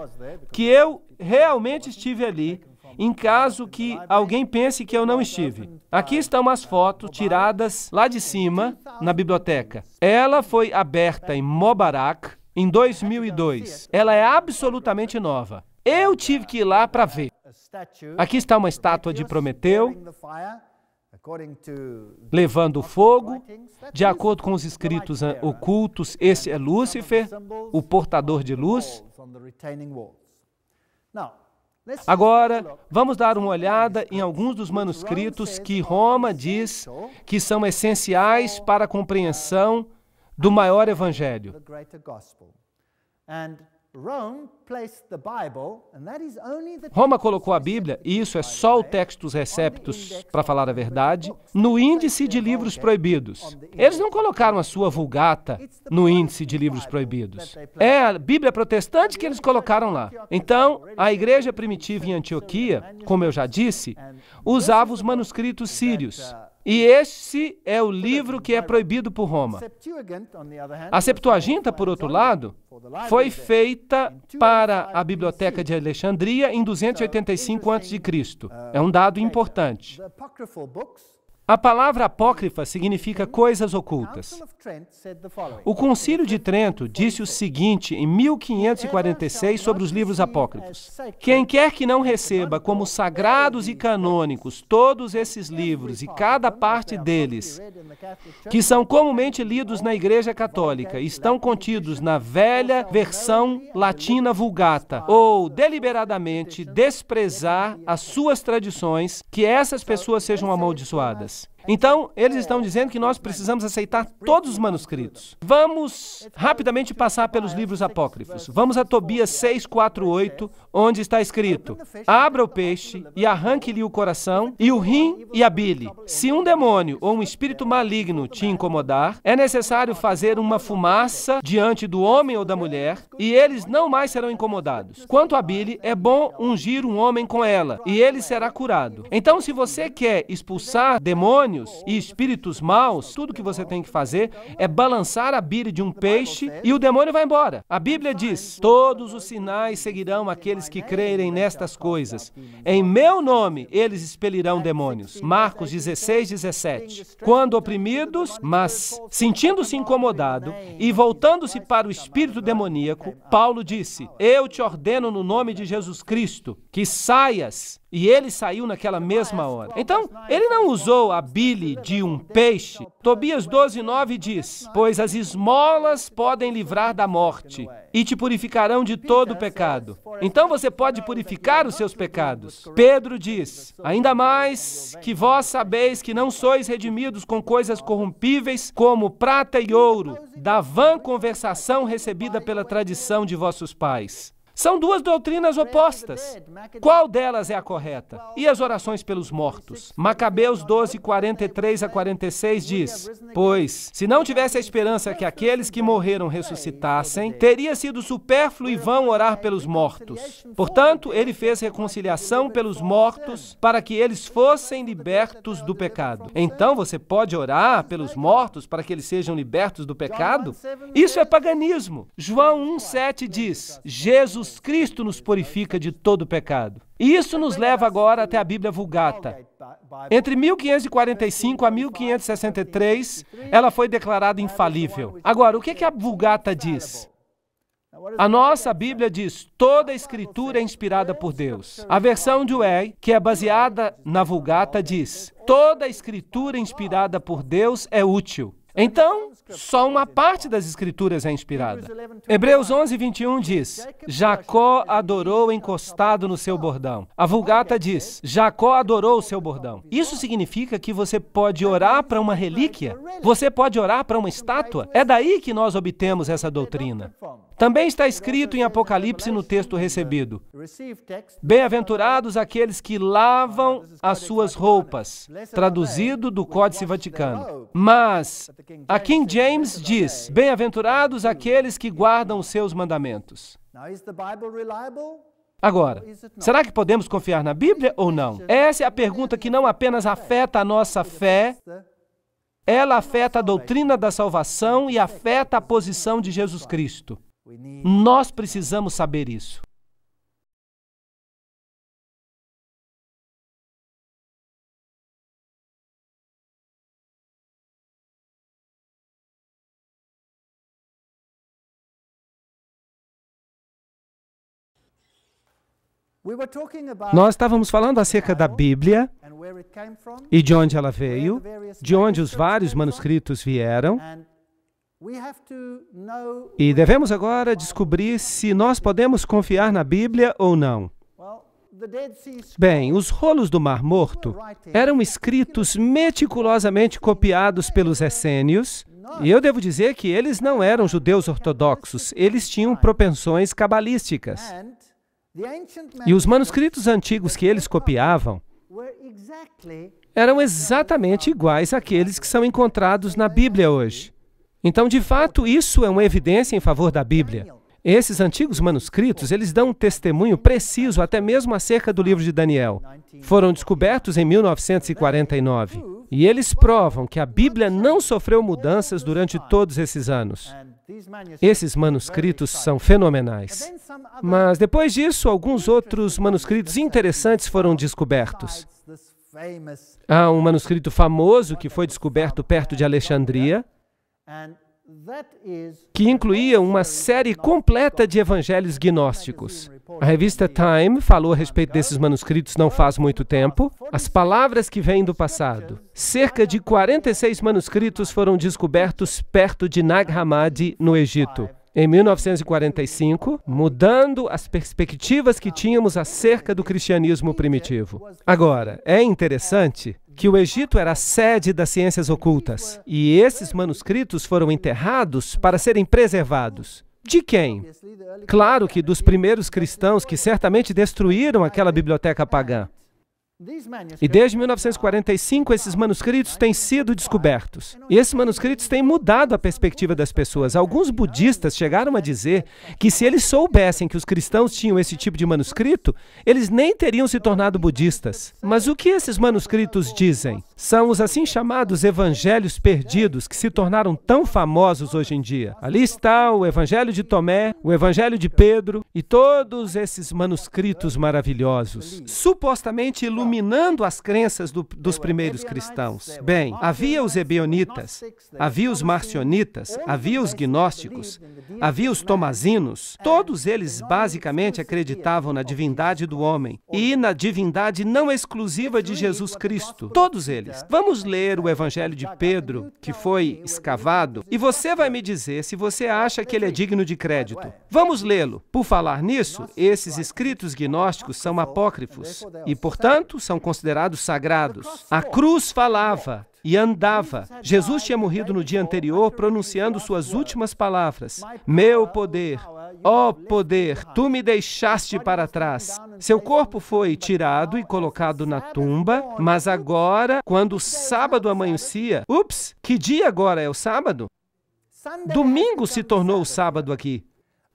que eu realmente estive ali, em caso que alguém pense que eu não estive. Aqui estão as fotos tiradas lá de cima, na biblioteca. Ela foi aberta em Mubarak em 2002. Ela é absolutamente nova. Eu tive que ir lá para ver. Aqui está uma estátua de Prometeu, levando fogo. De acordo com os escritos ocultos, esse é Lúcifer, o portador de luz. Agora, vamos dar uma olhada em alguns dos manuscritos que Roma diz que são essenciais para a compreensão do maior evangelho. Roma colocou a Bíblia, e isso é só o Textus Receptus, para falar a verdade, no índice de livros proibidos. Eles não colocaram a sua Vulgata no índice de livros proibidos. É a Bíblia protestante que eles colocaram lá. Então, a igreja primitiva em Antioquia, como eu já disse, usava os manuscritos sírios. E esse é o livro que é proibido por Roma. A Septuaginta, por outro lado, foi feita para a Biblioteca de Alexandria em 285 a.C. É um dado importante. A palavra apócrifa significa coisas ocultas. O Concílio de Trento disse o seguinte em 1546 sobre os livros apócrifos: quem quer que não receba como sagrados e canônicos todos esses livros e cada parte deles, que são comumente lidos na Igreja Católica, estão contidos na velha versão latina Vulgata, ou deliberadamente desprezar as suas tradições, que essas pessoas sejam amaldiçoadas. Então, eles estão dizendo que nós precisamos aceitar todos os manuscritos. Vamos rapidamente passar pelos livros apócrifos. Vamos a Tobias 6:4-8, onde está escrito: abra o peixe e arranque-lhe o coração, e o rim e a bile. Se um demônio ou um espírito maligno te incomodar, é necessário fazer uma fumaça diante do homem ou da mulher, e eles não mais serão incomodados. Quanto à bile, é bom ungir um homem com ela, e ele será curado. Então, se você quer expulsar demônios e espíritos maus, tudo que você tem que fazer é balançar a bile de um peixe e o demônio vai embora. A Bíblia diz: todos os sinais seguirão aqueles que crerem nestas coisas. Em meu nome eles expelirão demônios. Marcos 16:17. Quando oprimidos, mas sentindo-se incomodado e voltando-se para o espírito demoníaco, Paulo disse: eu te ordeno no nome de Jesus Cristo que saias. E ele saiu naquela mesma hora. Então, ele não usou a bile de um peixe. Tobias 12:9 diz: pois as esmolas podem livrar da morte e te purificarão de todo o pecado. Então você pode purificar os seus pecados. Pedro diz: ainda mais que vós sabeis que não sois redimidos com coisas corrompíveis, como prata e ouro, da vã conversação recebida pela tradição de vossos pais. São duas doutrinas opostas. Qual delas é a correta? E as orações pelos mortos? Macabeus 12, 43 a 46 diz: pois, se não tivesse a esperança que aqueles que morreram ressuscitassem, teria sido supérfluo e vão orar pelos mortos. Portanto, ele fez reconciliação pelos mortos para que eles fossem libertos do pecado. Então, você pode orar pelos mortos para que eles sejam libertos do pecado? Isso é paganismo. João 1,7 diz: Jesus Cristo nos purifica de todo pecado. E isso nos leva agora até a Bíblia Vulgata. Entre 1545 a 1563, ela foi declarada infalível. Agora, o que a Vulgata diz? A nossa Bíblia diz: toda a Escritura é inspirada por Deus. A versão de Way, que é baseada na Vulgata, diz: toda a Escritura inspirada por Deus é útil. Então, só uma parte das Escrituras é inspirada. Hebreus 11, 21 diz: Jacó adorou encostado no seu bordão. A Vulgata diz: Jacó adorou o seu bordão. Isso significa que você pode orar para uma relíquia? Você pode orar para uma estátua? É daí que nós obtemos essa doutrina. Também está escrito em Apocalipse no texto recebido: bem-aventurados aqueles que lavam as suas roupas, traduzido do Códice Vaticano. Mas a King James diz: bem-aventurados aqueles que guardam os seus mandamentos. Agora, será que podemos confiar na Bíblia ou não? Essa é a pergunta que não apenas afeta a nossa fé, ela afeta a doutrina da salvação e afeta a posição de Jesus Cristo. Nós precisamos saber isso. Nós estávamos falando acerca da Bíblia e de onde ela veio, de onde os vários manuscritos vieram. E devemos agora descobrir se nós podemos confiar na Bíblia ou não. Bem, os rolos do Mar Morto eram escritos meticulosamente copiados pelos essênios, e eu devo dizer que eles não eram judeus ortodoxos, eles tinham propensões cabalísticas. E os manuscritos antigos que eles copiavam eram exatamente iguais àqueles que são encontrados na Bíblia hoje. Então, de fato, isso é uma evidência em favor da Bíblia. Esses antigos manuscritos, eles dão um testemunho preciso até mesmo acerca do livro de Daniel. Foram descobertos em 1949. E eles provam que a Bíblia não sofreu mudanças durante todos esses anos. Esses manuscritos são fenomenais. Mas, depois disso, alguns outros manuscritos interessantes foram descobertos. Há um manuscrito famoso que foi descoberto perto de Alexandria, que incluía uma série completa de evangelhos gnósticos. A revista Time falou a respeito desses manuscritos não faz muito tempo. As palavras que vêm do passado. Cerca de 46 manuscritos foram descobertos perto de Nag Hammadi, no Egito, em 1945, mudando as perspectivas que tínhamos acerca do cristianismo primitivo. Agora, é interessante que o Egito era a sede das ciências ocultas, e esses manuscritos foram enterrados para serem preservados. De quem? Claro que dos primeiros cristãos que certamente destruíram aquela biblioteca pagã. E desde 1945, esses manuscritos têm sido descobertos. E esses manuscritos têm mudado a perspectiva das pessoas. Alguns budistas chegaram a dizer que se eles soubessem que os cristãos tinham esse tipo de manuscrito, eles nem teriam se tornado budistas. Mas o que esses manuscritos dizem? São os assim chamados evangelhos perdidos que se tornaram tão famosos hoje em dia. Ali está o Evangelho de Tomé, o Evangelho de Pedro e todos esses manuscritos maravilhosos, supostamente iluminando as crenças dos primeiros cristãos. Bem, havia os ebionitas, havia os marcionitas, havia os gnósticos, havia os tomazinos. Todos eles basicamente acreditavam na divindade do homem e na divindade não exclusiva de Jesus Cristo. Todos eles. Vamos ler o Evangelho de Pedro, que foi escavado, e você vai me dizer se você acha que ele é digno de crédito. Vamos lê-lo. Por falar nisso, esses escritos gnósticos são apócrifos e, portanto, são considerados sagrados. A cruz falava e andava. Jesus tinha morrido no dia anterior, pronunciando suas últimas palavras. Meu poder, ó poder, tu me deixaste para trás. Seu corpo foi tirado e colocado na tumba, mas agora, quando o sábado amanhecia, que dia agora é o sábado? Domingo se tornou o sábado aqui.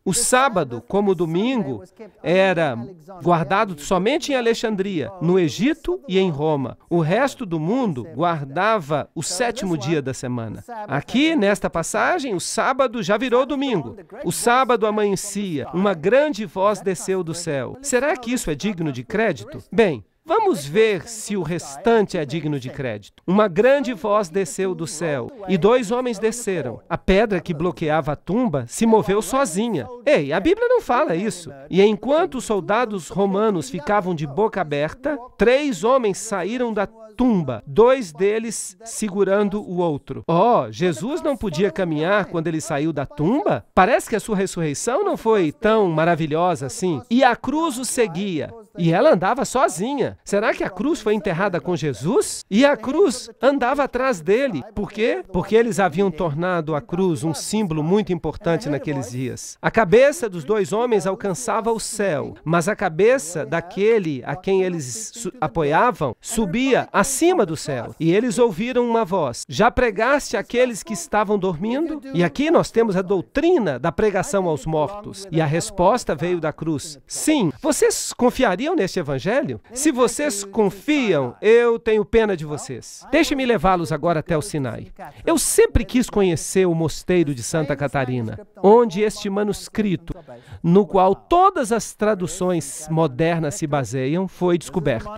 O sábado, como o domingo, era guardado somente em Alexandria, no Egito e em Roma. O resto do mundo guardava o 7º dia da semana. Aqui, nesta passagem, o sábado já virou domingo. O sábado amanhecia, uma grande voz desceu do céu. Será que isso é digno de crédito? Bem, vamos ver se o restante é digno de crédito. Uma grande voz desceu do céu, e 2 homens desceram. A pedra que bloqueava a tumba se moveu sozinha. Ei, a Bíblia não fala isso. E enquanto os soldados romanos ficavam de boca aberta, 3 homens saíram da tumba, 2 deles segurando o outro. Jesus não podia caminhar quando ele saiu da tumba? Parece que a sua ressurreição não foi tão maravilhosa assim. E a cruz o seguia. E ela andava sozinha. Será que a cruz foi enterrada com Jesus? E a cruz andava atrás dele. Por quê? Porque eles haviam tornado a cruz um símbolo muito importante naqueles dias. A cabeça dos 2 homens alcançava o céu, mas a cabeça daquele a quem eles apoiavam subia acima do céu. E eles ouviram uma voz: já pregaste àqueles que estavam dormindo? E aqui nós temos a doutrina da pregação aos mortos. E a resposta veio da cruz: sim. Vocês confiariam neste evangelho? Se vocês confiam, eu tenho pena de vocês. Deixe-me levá-los agora até o Sinai. Eu sempre quis conhecer o mosteiro de Santa Catarina, onde este manuscrito, no qual todas as traduções modernas se baseiam, foi descoberto.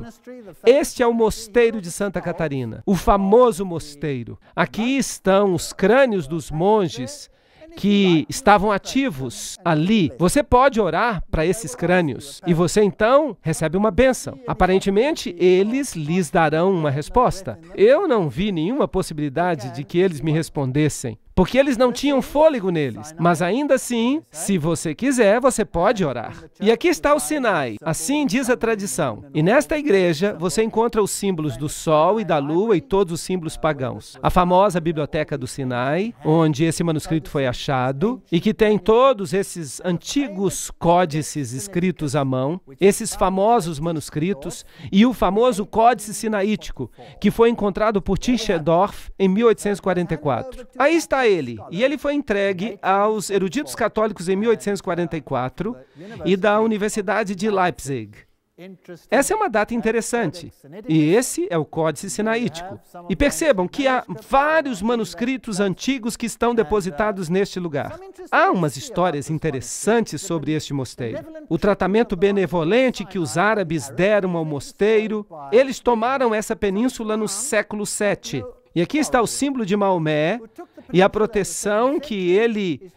Este é o mosteiro de Santa Catarina, o famoso mosteiro. Aqui estão os crânios dos monges que estavam ativos ali. Você pode orar para esses crânios e você então recebe uma bênção. Aparentemente, eles lhes darão uma resposta. Eu não vi nenhuma possibilidade de que eles me respondessem, porque eles não tinham fôlego neles. Mas ainda assim, se você quiser, você pode orar. E aqui está o Sinai, assim diz a tradição. E nesta igreja, você encontra os símbolos do sol e da lua e todos os símbolos pagãos. A famosa Biblioteca do Sinai, onde esse manuscrito foi achado, e que tem todos esses antigos códices escritos à mão, esses famosos manuscritos, e o famoso Códice Sinaítico, que foi encontrado por Tischendorf em 1844. Aí está ele, e ele foi entregue aos eruditos católicos em 1844 e da Universidade de Leipzig. Essa é uma data interessante, e esse é o Códice Sinaítico. E percebam que há vários manuscritos antigos que estão depositados neste lugar. Há umas histórias interessantes sobre este mosteiro. O tratamento benevolente que os árabes deram ao mosteiro. Eles tomaram essa península no século VII. E aqui está o símbolo de Maomé e a proteção que ele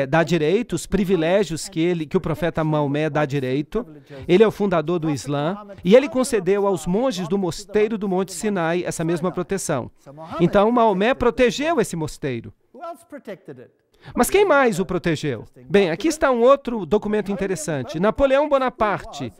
dá direito, os privilégios que o profeta Maomé dá direito. Ele é o fundador do Islã e ele concedeu aos monges do mosteiro do Monte Sinai essa mesma proteção. Então, Maomé protegeu esse mosteiro. Mas quem mais o protegeu? Bem, aqui está um outro documento interessante. Napoleão Bonaparte,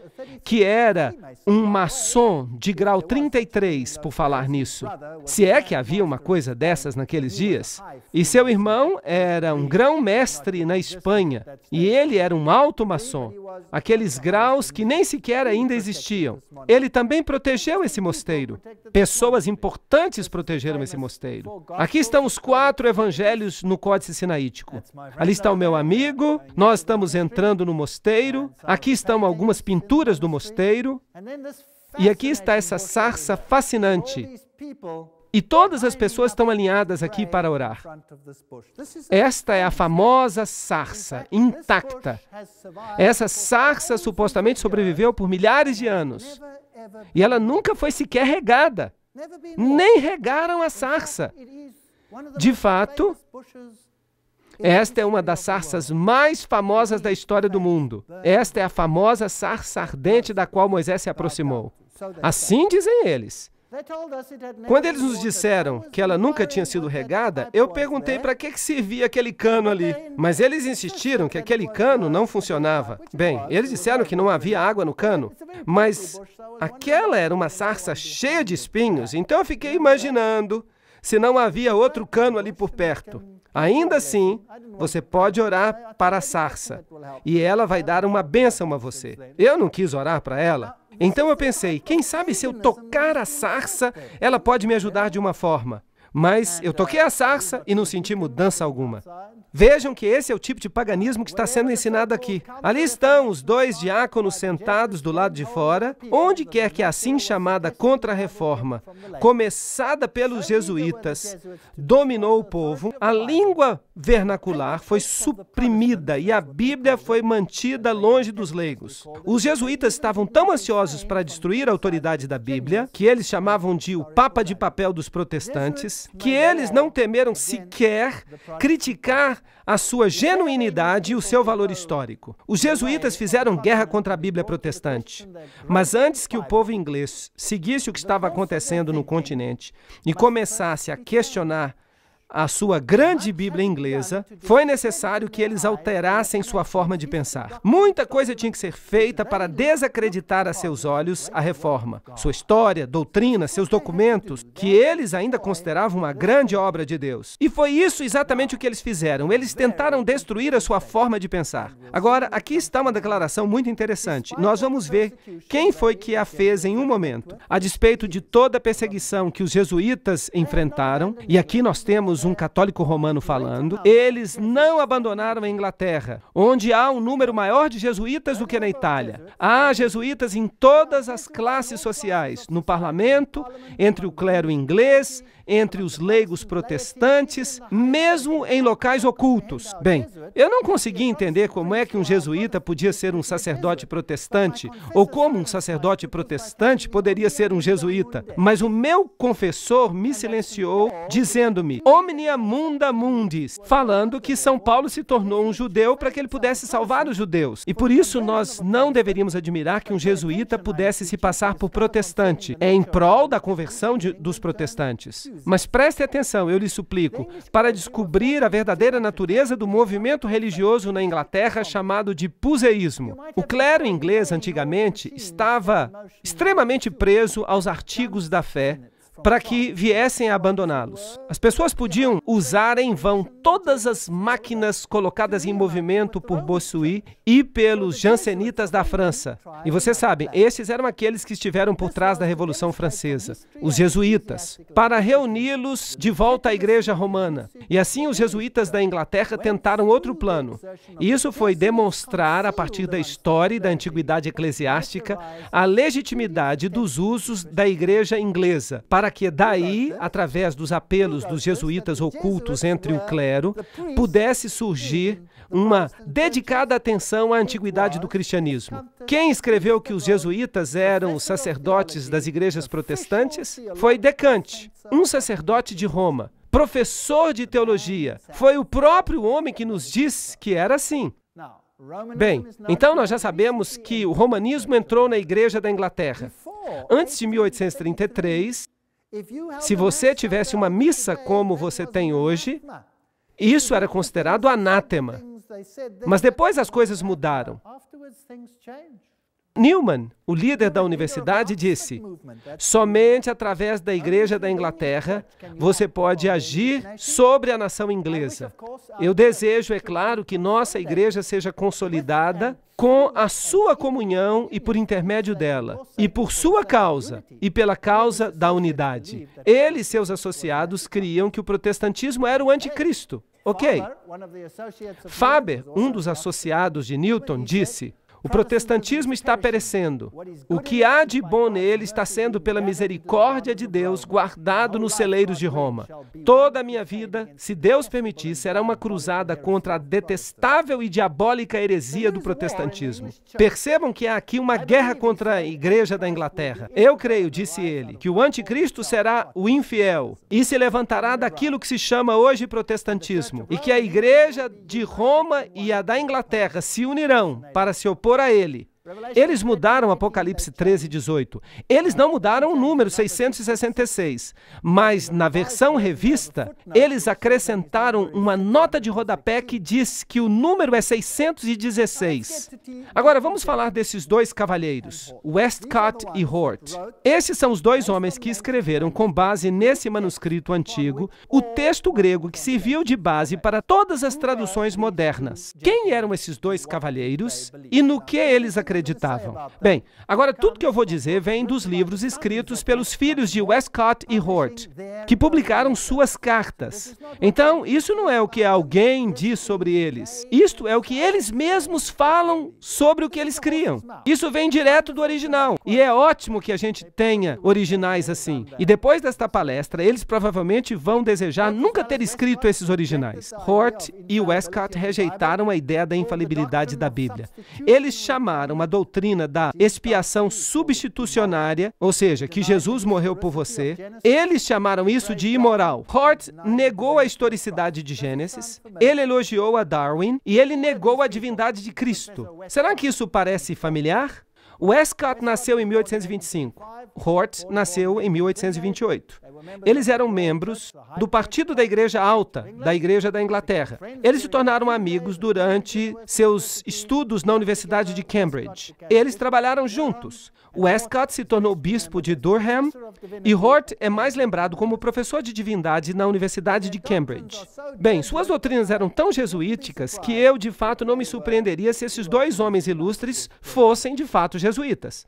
que era um maçom de grau 33, por falar nisso. Se é que havia uma coisa dessas naqueles dias. E seu irmão era um grão-mestre na Espanha. E ele era um alto maçom. Aqueles graus que nem sequer ainda existiam. Ele também protegeu esse mosteiro. Pessoas importantes protegeram esse mosteiro. Aqui estão os 4 evangelhos no Códice Sinaítico. Ali está o meu amigo, nós estamos entrando no mosteiro, aqui estão algumas pinturas do mosteiro, e aqui está essa sarça fascinante. E todas as pessoas estão alinhadas aqui para orar. Esta é a famosa sarça, intacta. Essa sarça supostamente sobreviveu por milhares de anos. E ela nunca foi sequer regada. Nem regaram a sarça. De fato, esta é uma das sarças mais famosas da história do mundo. Esta é a famosa sarça ardente da qual Moisés se aproximou. Assim dizem eles. Quando eles nos disseram que ela nunca tinha sido regada, eu perguntei para que servia aquele cano ali. Mas eles insistiram que aquele cano não funcionava. Bem, eles disseram que não havia água no cano, mas aquela era uma sarça cheia de espinhos, então eu fiquei imaginando se não havia outro cano ali por perto. Ainda assim, você pode orar para a sarça, e ela vai dar uma bênção a você. Eu não quis orar para ela. Então eu pensei, quem sabe se eu tocar a sarça, ela pode me ajudar de uma forma. Mas eu toquei a sarça e não senti mudança alguma. Vejam que esse é o tipo de paganismo que está sendo ensinado aqui. Ali estão os 2 diáconos sentados do lado de fora. Onde quer que a assim chamada Contra-Reforma, começada pelos jesuítas, dominou o povo, a língua vernacular foi suprimida e a Bíblia foi mantida longe dos leigos. Os jesuítas estavam tão ansiosos para destruir a autoridade da Bíblia, que eles chamavam de o Papa de Papel dos protestantes, que eles não temeram sequer criticar a sua genuinidade e o seu valor histórico. Os jesuítas fizeram guerra contra a Bíblia protestante, mas antes que o povo inglês seguisse o que estava acontecendo no continente e começasse a questionar a sua grande Bíblia inglesa, foi necessário que eles alterassem sua forma de pensar. Muita coisa tinha que ser feita para desacreditar a seus olhos a reforma, sua história, doutrina, seus documentos, que eles ainda consideravam uma grande obra de Deus. E foi isso exatamente o que eles fizeram. Eles tentaram destruir a sua forma de pensar. Agora, aqui está uma declaração muito interessante. Nós vamos ver quem foi que a fez em um momento. A despeito de toda a perseguição que os jesuítas enfrentaram, e aqui nós temos um católico romano falando, eles não abandonaram a Inglaterra, onde há um número maior de jesuítas do que na Itália. Há jesuítas em todas as classes sociais, no parlamento, entre o clero inglês, entre os leigos protestantes, mesmo em locais ocultos. Bem, eu não consegui entender como é que um jesuíta podia ser um sacerdote protestante, ou como um sacerdote protestante poderia ser um jesuíta, mas o meu confessor me silenciou, dizendo-me, omnia munda mundis, falando que São Paulo se tornou um judeu para que ele pudesse salvar os judeus. E por isso nós não deveríamos admirar que um jesuíta pudesse se passar por protestante, em prol da conversão dos protestantes. Mas preste atenção, eu lhe suplico, para descobrir a verdadeira natureza do movimento religioso na Inglaterra chamado de puseísmo. O clero inglês, antigamente, estava extremamente preso aos artigos da fé, para que viessem a abandoná-los. As pessoas podiam usar em vão todas as máquinas colocadas em movimento por Bossuet e pelos jansenitas da França. E vocês sabem, esses eram aqueles que estiveram por trás da Revolução Francesa, os jesuítas, para reuni-los de volta à Igreja Romana. E assim os jesuítas da Inglaterra tentaram outro plano. E isso foi demonstrar, a partir da história e da antiguidade eclesiástica, a legitimidade dos usos da Igreja inglesa, para que daí, através dos apelos dos jesuítas ocultos entre o clero, pudesse surgir uma dedicada atenção à antiguidade do cristianismo. Quem escreveu que os jesuítas eram os sacerdotes das igrejas protestantes? Foi Decante, um sacerdote de Roma, professor de teologia. Foi o próprio homem que nos diz que era assim. Bem, então nós já sabemos que o romanismo entrou na Igreja da Inglaterra. Antes de 1833, se você tivesse uma missa como você tem hoje, isso era considerado anátema. Mas depois as coisas mudaram. Newman, o líder da universidade, disse: somente através da Igreja da Inglaterra você pode agir sobre a nação inglesa. Eu desejo, é claro, que nossa igreja seja consolidada com a sua comunhão e por intermédio dela, e por sua causa, e pela causa da unidade. Ele e seus associados criam que o protestantismo era o anticristo. Ok. Faber, um dos associados de Newton, disse: o protestantismo está perecendo. O que há de bom nele está sendo, pela misericórdia de Deus, guardado nos celeiros de Roma. Toda a minha vida, se Deus permitir, será uma cruzada contra a detestável e diabólica heresia do protestantismo. Percebam que há aqui uma guerra contra a Igreja da Inglaterra. Eu creio, disse ele, que o anticristo será o infiel e se levantará daquilo que se chama hoje protestantismo, e que a Igreja de Roma e a da Inglaterra se unirão para se opor a ele. Eles mudaram Apocalipse 13:18. Eles não mudaram o número 666, mas na versão revista, eles acrescentaram uma nota de rodapé que diz que o número é 616. Agora, vamos falar desses dois cavalheiros, Westcott e Hort. Esses são os dois homens que escreveram, com base nesse manuscrito antigo, o texto grego que serviu de base para todas as traduções modernas. Quem eram esses dois cavalheiros e no que eles acreditavam? Bem, agora tudo que eu vou dizer vem dos livros escritos pelos filhos de Westcott e Hort, que publicaram suas cartas. Então, isso não é o que alguém diz sobre eles. Isto é o que eles mesmos falam sobre o que eles criam. Isso vem direto do original. E é ótimo que a gente tenha originais assim. E depois desta palestra, eles provavelmente vão desejar nunca ter escrito esses originais. Hort e Westcott rejeitaram a ideia da infalibilidade da Bíblia. Eles chamaram a doutrina da expiação substitucionária, ou seja, que Jesus morreu por você. Eles chamaram isso de imoral. Hort negou a historicidade de Gênesis, ele elogiou a Darwin e ele negou a divindade de Cristo. Será que isso parece familiar? Westcott nasceu em 1825. Hort nasceu em 1828. Eles eram membros do Partido da Igreja Alta, da Igreja da Inglaterra. Eles se tornaram amigos durante seus estudos na Universidade de Cambridge. Eles trabalharam juntos. Westcott se tornou bispo de Durham e Hort é mais lembrado como professor de divindade na Universidade de Cambridge. Bem, suas doutrinas eram tão jesuíticas que eu, de fato, não me surpreenderia se esses dois homens ilustres fossem, de fato, jesuítas.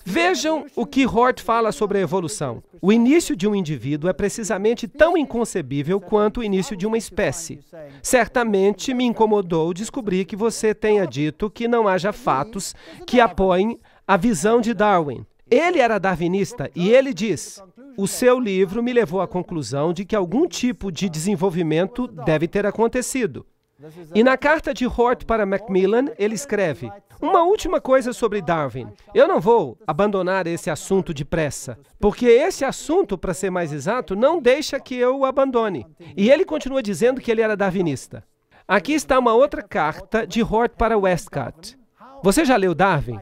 Vejam o que Hort fala sobre a evolução. O início de um indivíduo é precisamente tão inconcebível quanto o início de uma espécie. Certamente me incomodou descobrir que você tenha dito que não haja fatos que apoiem a visão de Darwin. Ele era darwinista e ele diz: o seu livro me levou à conclusão de que algum tipo de desenvolvimento deve ter acontecido. E na carta de Hort para Macmillan, ele escreve: uma última coisa sobre Darwin. Eu não vou abandonar esse assunto depressa, porque esse assunto, para ser mais exato, não deixa que eu o abandone. E ele continua dizendo que ele era darwinista. Aqui está uma outra carta de Hort para Westcott. Você já leu Darwin?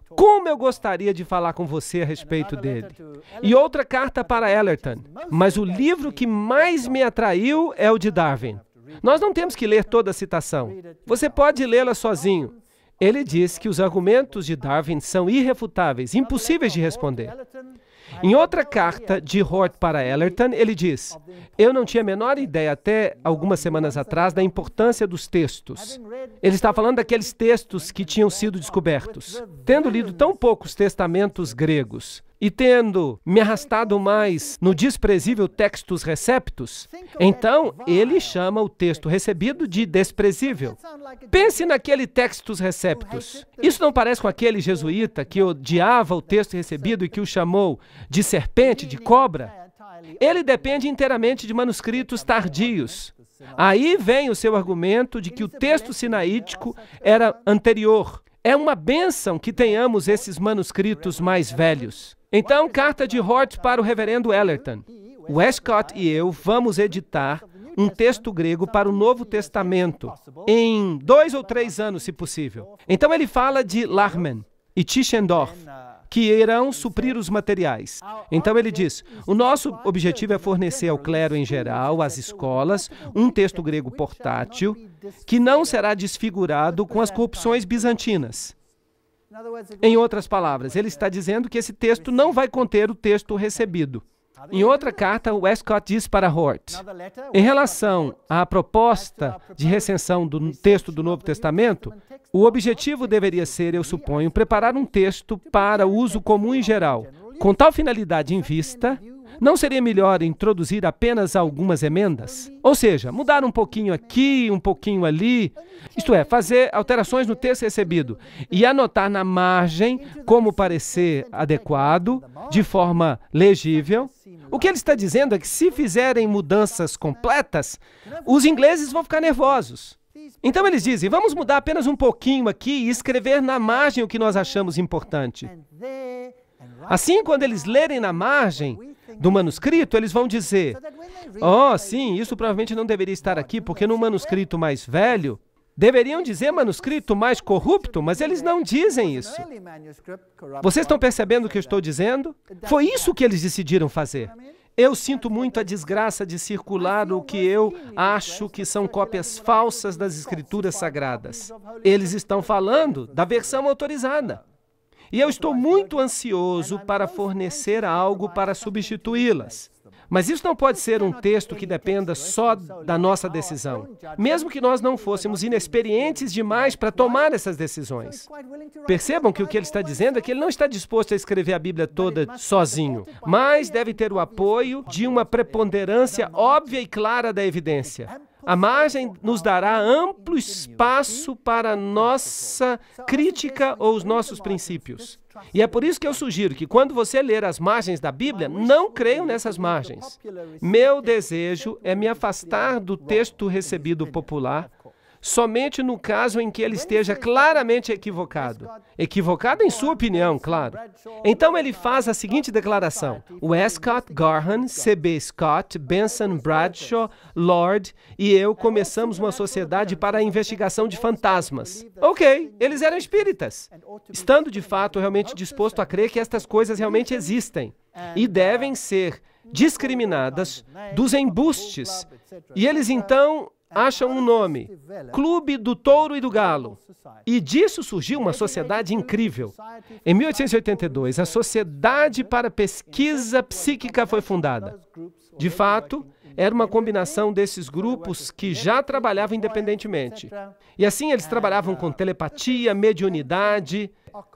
Como eu gostaria de falar com você a respeito dele. E outra carta para Ellerton. Mas o livro que mais me atraiu é o de Darwin. Nós não temos que ler toda a citação. Você pode lê-la sozinho. Ele diz que os argumentos de Darwin são irrefutáveis, impossíveis de responder. Em outra carta de Hort para Ellerton, ele diz: eu não tinha a menor ideia até algumas semanas atrás da importância dos textos. Ele está falando daqueles textos que tinham sido descobertos. Tendo lido tão poucos testamentos gregos e tendo me arrastado mais no desprezível textus receptus, então ele chama o texto recebido de desprezível. Pense naquele textus receptus. Isso não parece com aquele jesuíta que odiava o texto recebido e que o chamou de serpente, de cobra? Ele depende inteiramente de manuscritos tardios. Aí vem o seu argumento de que o texto sinaítico era anterior. É uma bênção que tenhamos esses manuscritos mais velhos. Então, carta de Hort para o reverendo Ellerton. Westcott e eu vamos editar um texto grego para o Novo Testamento em 2 ou 3 anos, se possível. Então, ele fala de Lachmann e Tischendorf, que irão suprir os materiais. Então ele diz: o nosso objetivo é fornecer ao clero em geral, às escolas, um texto grego portátil que não será desfigurado com as corrupções bizantinas. Em outras palavras, ele está dizendo que esse texto não vai conter o texto recebido. Em outra carta, Westcott diz para Hort: em relação à proposta de recensão do texto do Novo Testamento, o objetivo deveria ser, eu suponho, preparar um texto para uso comum em geral. Com tal finalidade em vista, não seria melhor introduzir apenas algumas emendas? Ou seja, mudar um pouquinho aqui, um pouquinho ali, isto é, fazer alterações no texto recebido e anotar na margem como parecer adequado, de forma legível. O que ele está dizendo é que se fizerem mudanças completas, os ingleses vão ficar nervosos. Então eles dizem: vamos mudar apenas um pouquinho aqui e escrever na margem o que nós achamos importante. Assim, quando eles lerem na margem do manuscrito, eles vão dizer: oh, sim, isso provavelmente não deveria estar aqui, porque no manuscrito mais velho, Deveriam dizer manuscrito mais corrupto, mas eles não dizem isso. Vocês estão percebendo o que eu estou dizendo? Foi isso que eles decidiram fazer. Eu sinto muito a desgraça de circular o que eu acho que são cópias falsas das Escrituras Sagradas. Eles estão falando da versão autorizada. E eu estou muito ansioso para fornecer algo para substituí-las. Mas isso não pode ser um texto que dependa só da nossa decisão, mesmo que nós não fôssemos inexperientes demais para tomar essas decisões. Percebam que o que ele está dizendo é que ele não está disposto a escrever a Bíblia toda sozinho, mas deve ter o apoio de uma preponderância óbvia e clara da evidência. A margem nos dará amplo espaço para a nossa crítica ou os nossos princípios. E é por isso que eu sugiro que quando você ler as margens da Bíblia, não creiam nessas margens. Meu desejo é me afastar do texto recebido popular somente no caso em que ele esteja claramente equivocado. Equivocado em sua opinião, claro. Então ele faz a seguinte declaração: Westcott, Garhan, C.B. Scott, Benson, Bradshaw, Lord e eu começamos uma sociedade para a investigação de fantasmas. Ok, eles eram espíritas, estando de fato realmente disposto a crer que estas coisas realmente existem e devem ser discriminadas dos embustes. E eles então acham um nome, Clube do Touro e do Galo. E disso surgiu uma sociedade incrível. Em 1882, a Sociedade para Pesquisa Psíquica foi fundada. De fato, era uma combinação desses grupos que já trabalhavam independentemente. E assim eles trabalhavam com telepatia, mediunidade,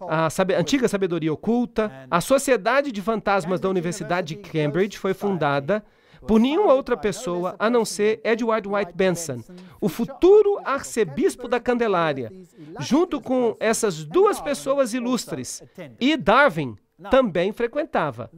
a antiga sabedoria oculta. A Sociedade de Fantasmas da Universidade de Cambridge foi fundada por nenhuma outra pessoa a não ser Edward White Benson, o futuro arcebispo da Candelária, junto com essas duas pessoas ilustres. E Darwin também frequentava.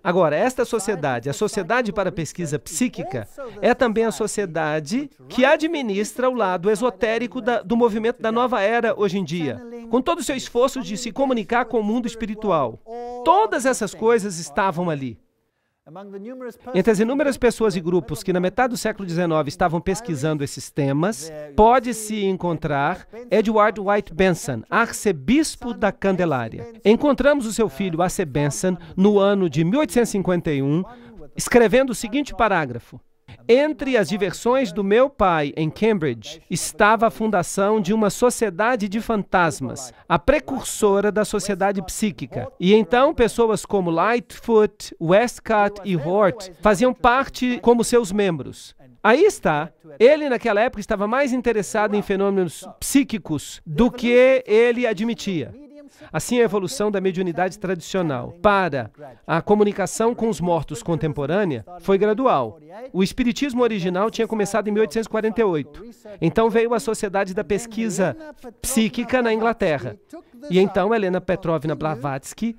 Agora, esta sociedade, a Sociedade para a Pesquisa Psíquica, é também a sociedade que administra o lado esotérico do movimento da nova era hoje em dia, com todo o seu esforço de se comunicar com o mundo espiritual. Todas essas coisas estavam ali. Entre as inúmeras pessoas e grupos que na metade do século XIX estavam pesquisando esses temas, pode-se encontrar Edward White Benson, arcebispo da Candelária. Encontramos o seu filho, A.C. Benson, no ano de 1851, escrevendo o seguinte parágrafo: entre as diversões do meu pai em Cambridge estava a fundação de uma sociedade de fantasmas, a precursora da sociedade psíquica. E então pessoas como Lightfoot, Westcott e Hort faziam parte como seus membros. Aí está. Ele, naquela época, estava mais interessado em fenômenos psíquicos do que ele admitia. Assim, a evolução da mediunidade tradicional para a comunicação com os mortos contemporânea foi gradual. O espiritismo original tinha começado em 1848. Então veio a Sociedade da Pesquisa Psíquica na Inglaterra. E então Helena Petrovna Blavatsky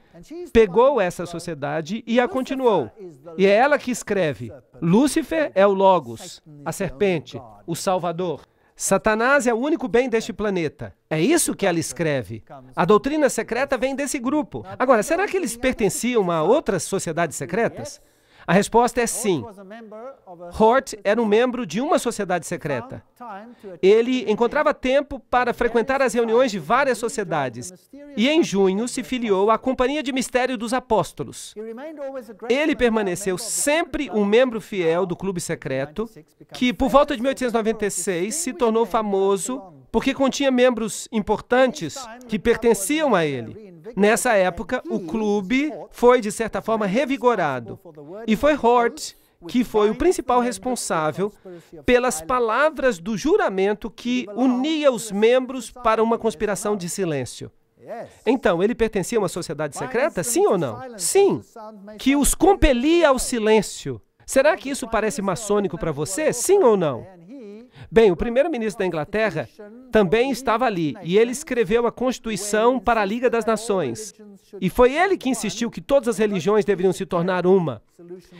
pegou essa sociedade e a continuou. E é ela que escreve: Lúcifer é o Logos, a serpente, o Salvador. Satanás é o único bem deste planeta. É isso que ela escreve. A doutrina secreta vem desse grupo. Agora, será que eles pertenciam a outras sociedades secretas? A resposta é sim. Hort era um membro de uma sociedade secreta. Ele encontrava tempo para frequentar as reuniões de várias sociedades e em junho se filiou à Companhia de Mistério dos Apóstolos. Ele permaneceu sempre um membro fiel do clube secreto, que por volta de 1896 se tornou famoso porque continha membros importantes que pertenciam a ele. Nessa época, o clube foi, de certa forma, revigorado. E foi Hort que foi o principal responsável pelas palavras do juramento que unia os membros para uma conspiração de silêncio. Então, ele pertencia a uma sociedade secreta? Sim ou não? Sim, que os compelia ao silêncio. Será que isso parece maçônico para você? Sim ou não? Bem, o primeiro-ministro da Inglaterra também estava ali, e ele escreveu a Constituição para a Liga das Nações. E foi ele que insistiu que todas as religiões deveriam se tornar uma.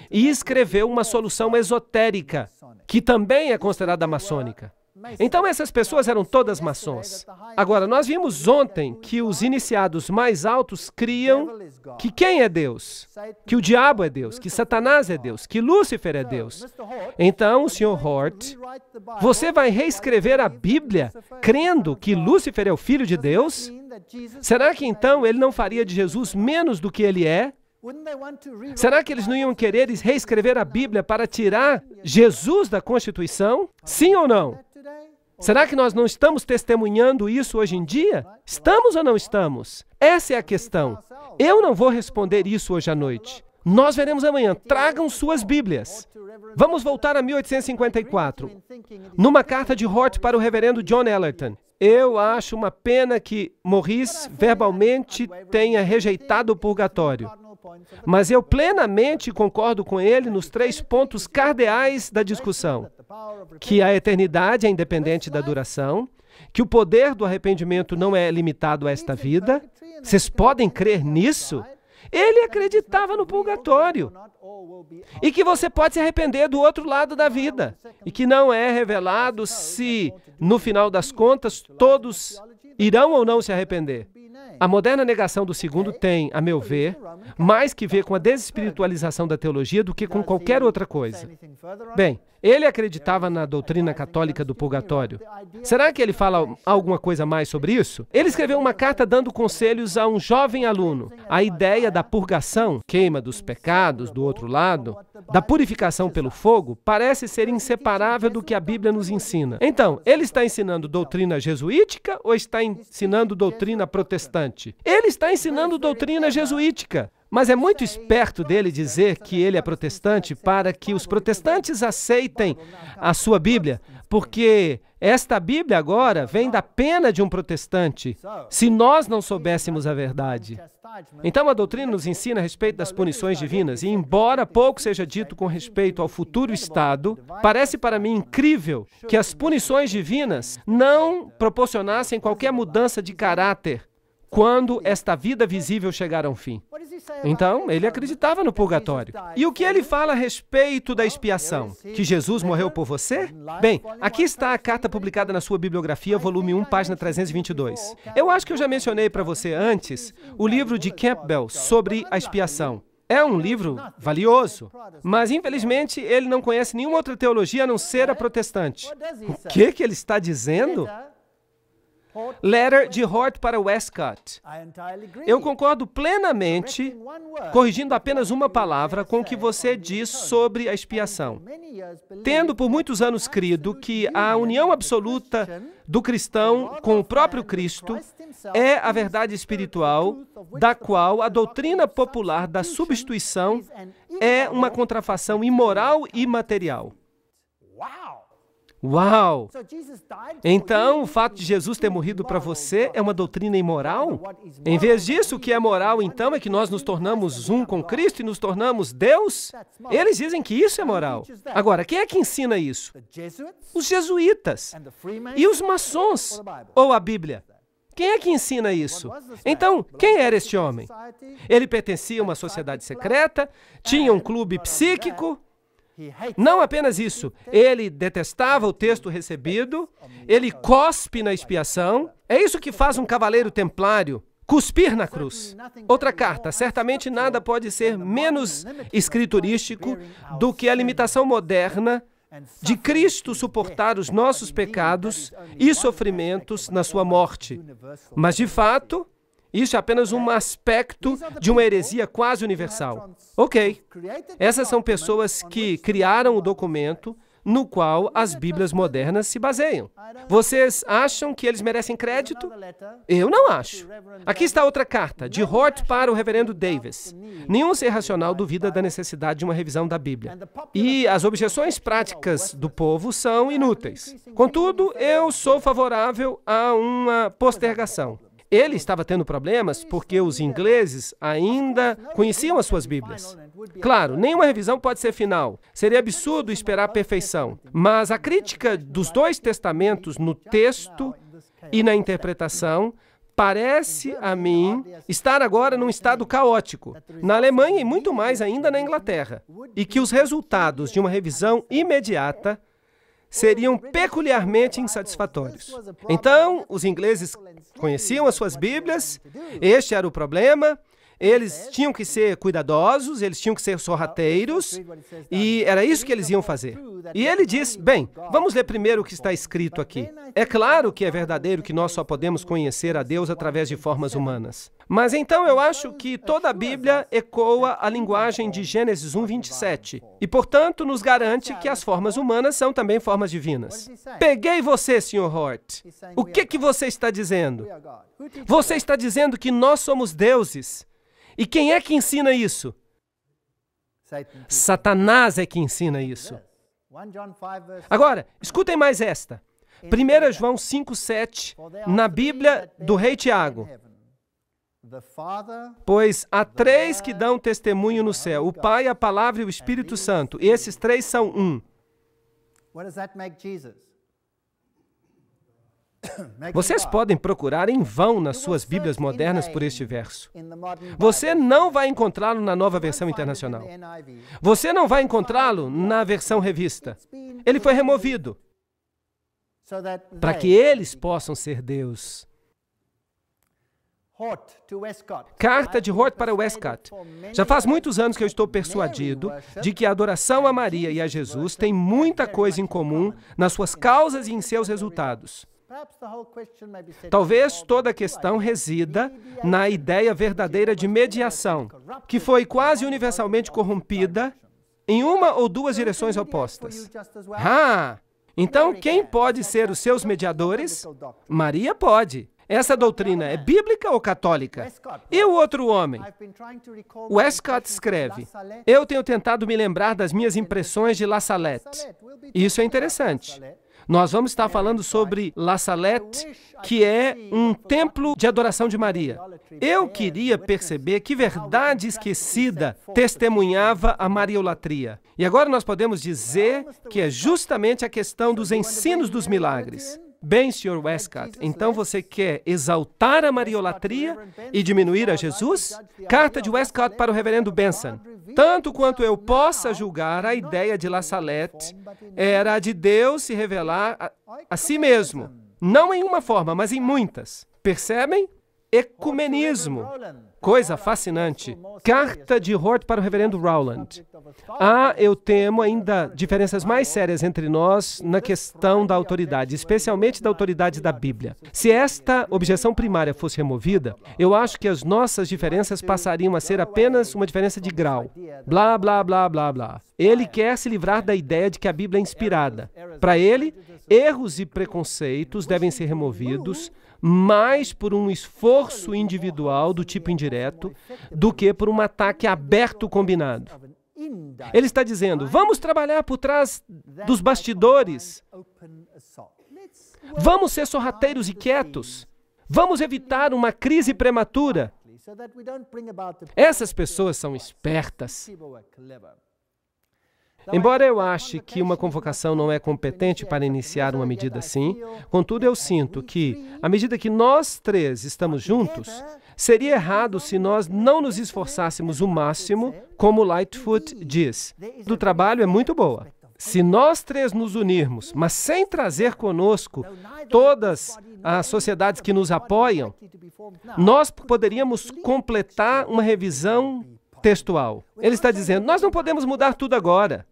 E escreveu uma solução esotérica, que também é considerada maçônica. Então essas pessoas eram todas maçons. Agora, nós vimos ontem que os iniciados mais altos criam que quem é Deus? Que o diabo é Deus, que Satanás é Deus, que Lúcifer é Deus. Então, Sr. Hort, você vai reescrever a Bíblia crendo que Lúcifer é o filho de Deus? Será que então ele não faria de Jesus menos do que ele é? Será que eles não iam querer reescrever a Bíblia para tirar Jesus da Constituição? Sim ou não? Será que nós não estamos testemunhando isso hoje em dia? Estamos ou não estamos? Essa é a questão. Eu não vou responder isso hoje à noite. Nós veremos amanhã. Tragam suas Bíblias. Vamos voltar a 1854. Numa carta de Hort para o reverendo John Ellerton. Eu acho uma pena que Maurice verbalmente tenha rejeitado o purgatório. Mas eu plenamente concordo com ele nos 3 pontos cardeais da discussão. Que a eternidade é independente da duração, que o poder do arrependimento não é limitado a esta vida. Vocês podem crer nisso? Ele acreditava no purgatório. E que você pode se arrepender do outro lado da vida. E que não é revelado se, no final das contas, todos irão ou não se arrepender. A moderna negação do segundo tem, a meu ver, mais que ver com a desespiritualização da teologia do que com qualquer outra coisa. Bem, ele acreditava na doutrina católica do purgatório. Será que ele fala alguma coisa mais sobre isso? Ele escreveu uma carta dando conselhos a um jovem aluno. A ideia da purgação, queima dos pecados do outro lado, da purificação pelo fogo, parece ser inseparável do que a Bíblia nos ensina. Então, ele está ensinando doutrina jesuítica ou está ensinando doutrina protestante? Ele está ensinando doutrina jesuítica. Mas é muito esperto dele dizer que ele é protestante para que os protestantes aceitem a sua Bíblia, porque esta Bíblia agora vem da pena de um protestante, se nós não soubéssemos a verdade. Então a doutrina nos ensina a respeito das punições divinas, e embora pouco seja dito com respeito ao futuro estado, parece para mim incrível que as punições divinas não proporcionassem qualquer mudança de caráter quando esta vida visível chegar a um fim. Então, ele acreditava no purgatório. E o que ele fala a respeito da expiação? Que Jesus morreu por você? Bem, aqui está a carta publicada na sua bibliografia, volume 1, página 322. Eu acho que eu já mencionei para você antes o livro de Campbell sobre a expiação. É um livro valioso, mas infelizmente ele não conhece nenhuma outra teologia a não ser a protestante. O que ele está dizendo? Letter de Hort para Westcott. Eu concordo plenamente, corrigindo apenas uma palavra, com o que você diz sobre a expiação. Tendo por muitos anos crido que a união absoluta do cristão com o próprio Cristo é a verdade espiritual, da qual a doutrina popular da substituição é uma contrafação imoral e material. Uau! Então, o fato de Jesus ter morrido para você é uma doutrina imoral? Em vez disso, o que é moral, então, é que nós nos tornamos um com Cristo e nos tornamos Deus? Eles dizem que isso é moral. Agora, quem é que ensina isso? Os jesuítas e os maçons, ou a Bíblia. Quem é que ensina isso? Então, quem era este homem? Ele pertencia a uma sociedade secreta, tinha um clube psíquico. Não apenas isso, ele detestava o texto recebido, ele cospe na expiação. É isso que faz um cavaleiro templário, cuspir na cruz. Outra carta, certamente nada pode ser menos escriturístico do que a limitação moderna de Cristo suportar os nossos pecados e sofrimentos na sua morte. Mas, de fato, isso é apenas um aspecto de uma heresia quase universal. Ok, essas são pessoas que criaram o documento no qual as Bíblias modernas se baseiam. Vocês acham que eles merecem crédito? Eu não acho. Aqui está outra carta, de Hort para o reverendo Davis. Nenhum ser racional duvida da necessidade de uma revisão da Bíblia. E as objeções práticas do povo são inúteis. Contudo, eu sou favorável a uma postergação. Ele estava tendo problemas porque os ingleses ainda conheciam as suas Bíblias. Claro, nenhuma revisão pode ser final. Seria absurdo esperar a perfeição. Mas a crítica dos dois testamentos no texto e na interpretação parece a mim estar agora num estado caótico, na Alemanha e muito mais ainda na Inglaterra, e que os resultados de uma revisão imediata seriam peculiarmente insatisfatórios. Então, os ingleses conheciam as suas Bíblias, este era o problema, eles tinham que ser cuidadosos, eles tinham que ser sorrateiros, e era isso que eles iam fazer. E ele diz, bem, vamos ler primeiro o que está escrito aqui. É claro que é verdadeiro que nós só podemos conhecer a Deus através de formas humanas. Mas então eu acho que toda a Bíblia ecoa a linguagem de Gênesis 1:27 e, portanto, nos garante que as formas humanas são também formas divinas. Peguei você, Sr. Hort. O que você está dizendo? Você está dizendo que nós somos deuses. E quem é que ensina isso? Satanás é que ensina isso. Agora, escutem mais esta. 1 João 5:7, na Bíblia do Rei Tiago. Pois há três que dão testemunho no céu, o Pai, a Palavra e o Espírito Santo. E esses três são um. Vocês podem procurar em vão nas suas Bíblias modernas por este verso. Você não vai encontrá-lo na Nova Versão Internacional. Você não vai encontrá-lo na versão revista. Ele foi removido para que eles possam ser Deus. Carta de Hort para Westcott. Já faz muitos anos que eu estou persuadido de que a adoração a Maria e a Jesus tem muita coisa em comum nas suas causas e em seus resultados. Talvez toda a questão resida na ideia verdadeira de mediação, que foi quase universalmente corrompida em uma ou duas direções opostas. Então quem pode ser os seus mediadores? Maria pode. Essa doutrina é bíblica ou católica? E o outro homem? Westcott escreve, eu tenho tentado me lembrar das minhas impressões de La Salette. Isso é interessante. Nós vamos estar falando sobre La Salette, que é um templo de adoração de Maria. Eu queria perceber que verdade esquecida testemunhava a mariolatria. E agora nós podemos dizer que é justamente a questão dos ensinos dos milagres. Bem, Sr. Westcott, então você quer exaltar a mariolatria e diminuir a Jesus? Carta de Westcott para o reverendo Benson. Tanto quanto eu possa julgar, a ideia de La Salette era a de Deus se revelar a si mesmo. Não em uma forma, mas em muitas. Percebem? Ecumenismo. Coisa fascinante. Carta de Hort para o reverendo Rowland. Eu temo ainda diferenças mais sérias entre nós na questão da autoridade, especialmente da autoridade da Bíblia. Se esta objeção primária fosse removida, eu acho que as nossas diferenças passariam a ser apenas uma diferença de grau. Blá, blá, blá, blá, blá. Ele quer se livrar da ideia de que a Bíblia é inspirada. Para ele, erros e preconceitos devem ser removidos mais por um esforço individual do tipo indireto do que por um ataque aberto combinado. Ele está dizendo, vamos trabalhar por trás dos bastidores. Vamos ser sorrateiros e quietos. Vamos evitar uma crise prematura. Essas pessoas são espertas. Embora eu ache que uma convocação não é competente para iniciar uma medida assim, contudo eu sinto que, à medida que nós três estamos juntos, seria errado se nós não nos esforçássemos o máximo, como Lightfoot diz. Do trabalho é muito boa. Se nós três nos unirmos, mas sem trazer conosco todas as sociedades que nos apoiam, nós poderíamos completar uma revisão textual. Ele está dizendo, nós não podemos mudar tudo agora.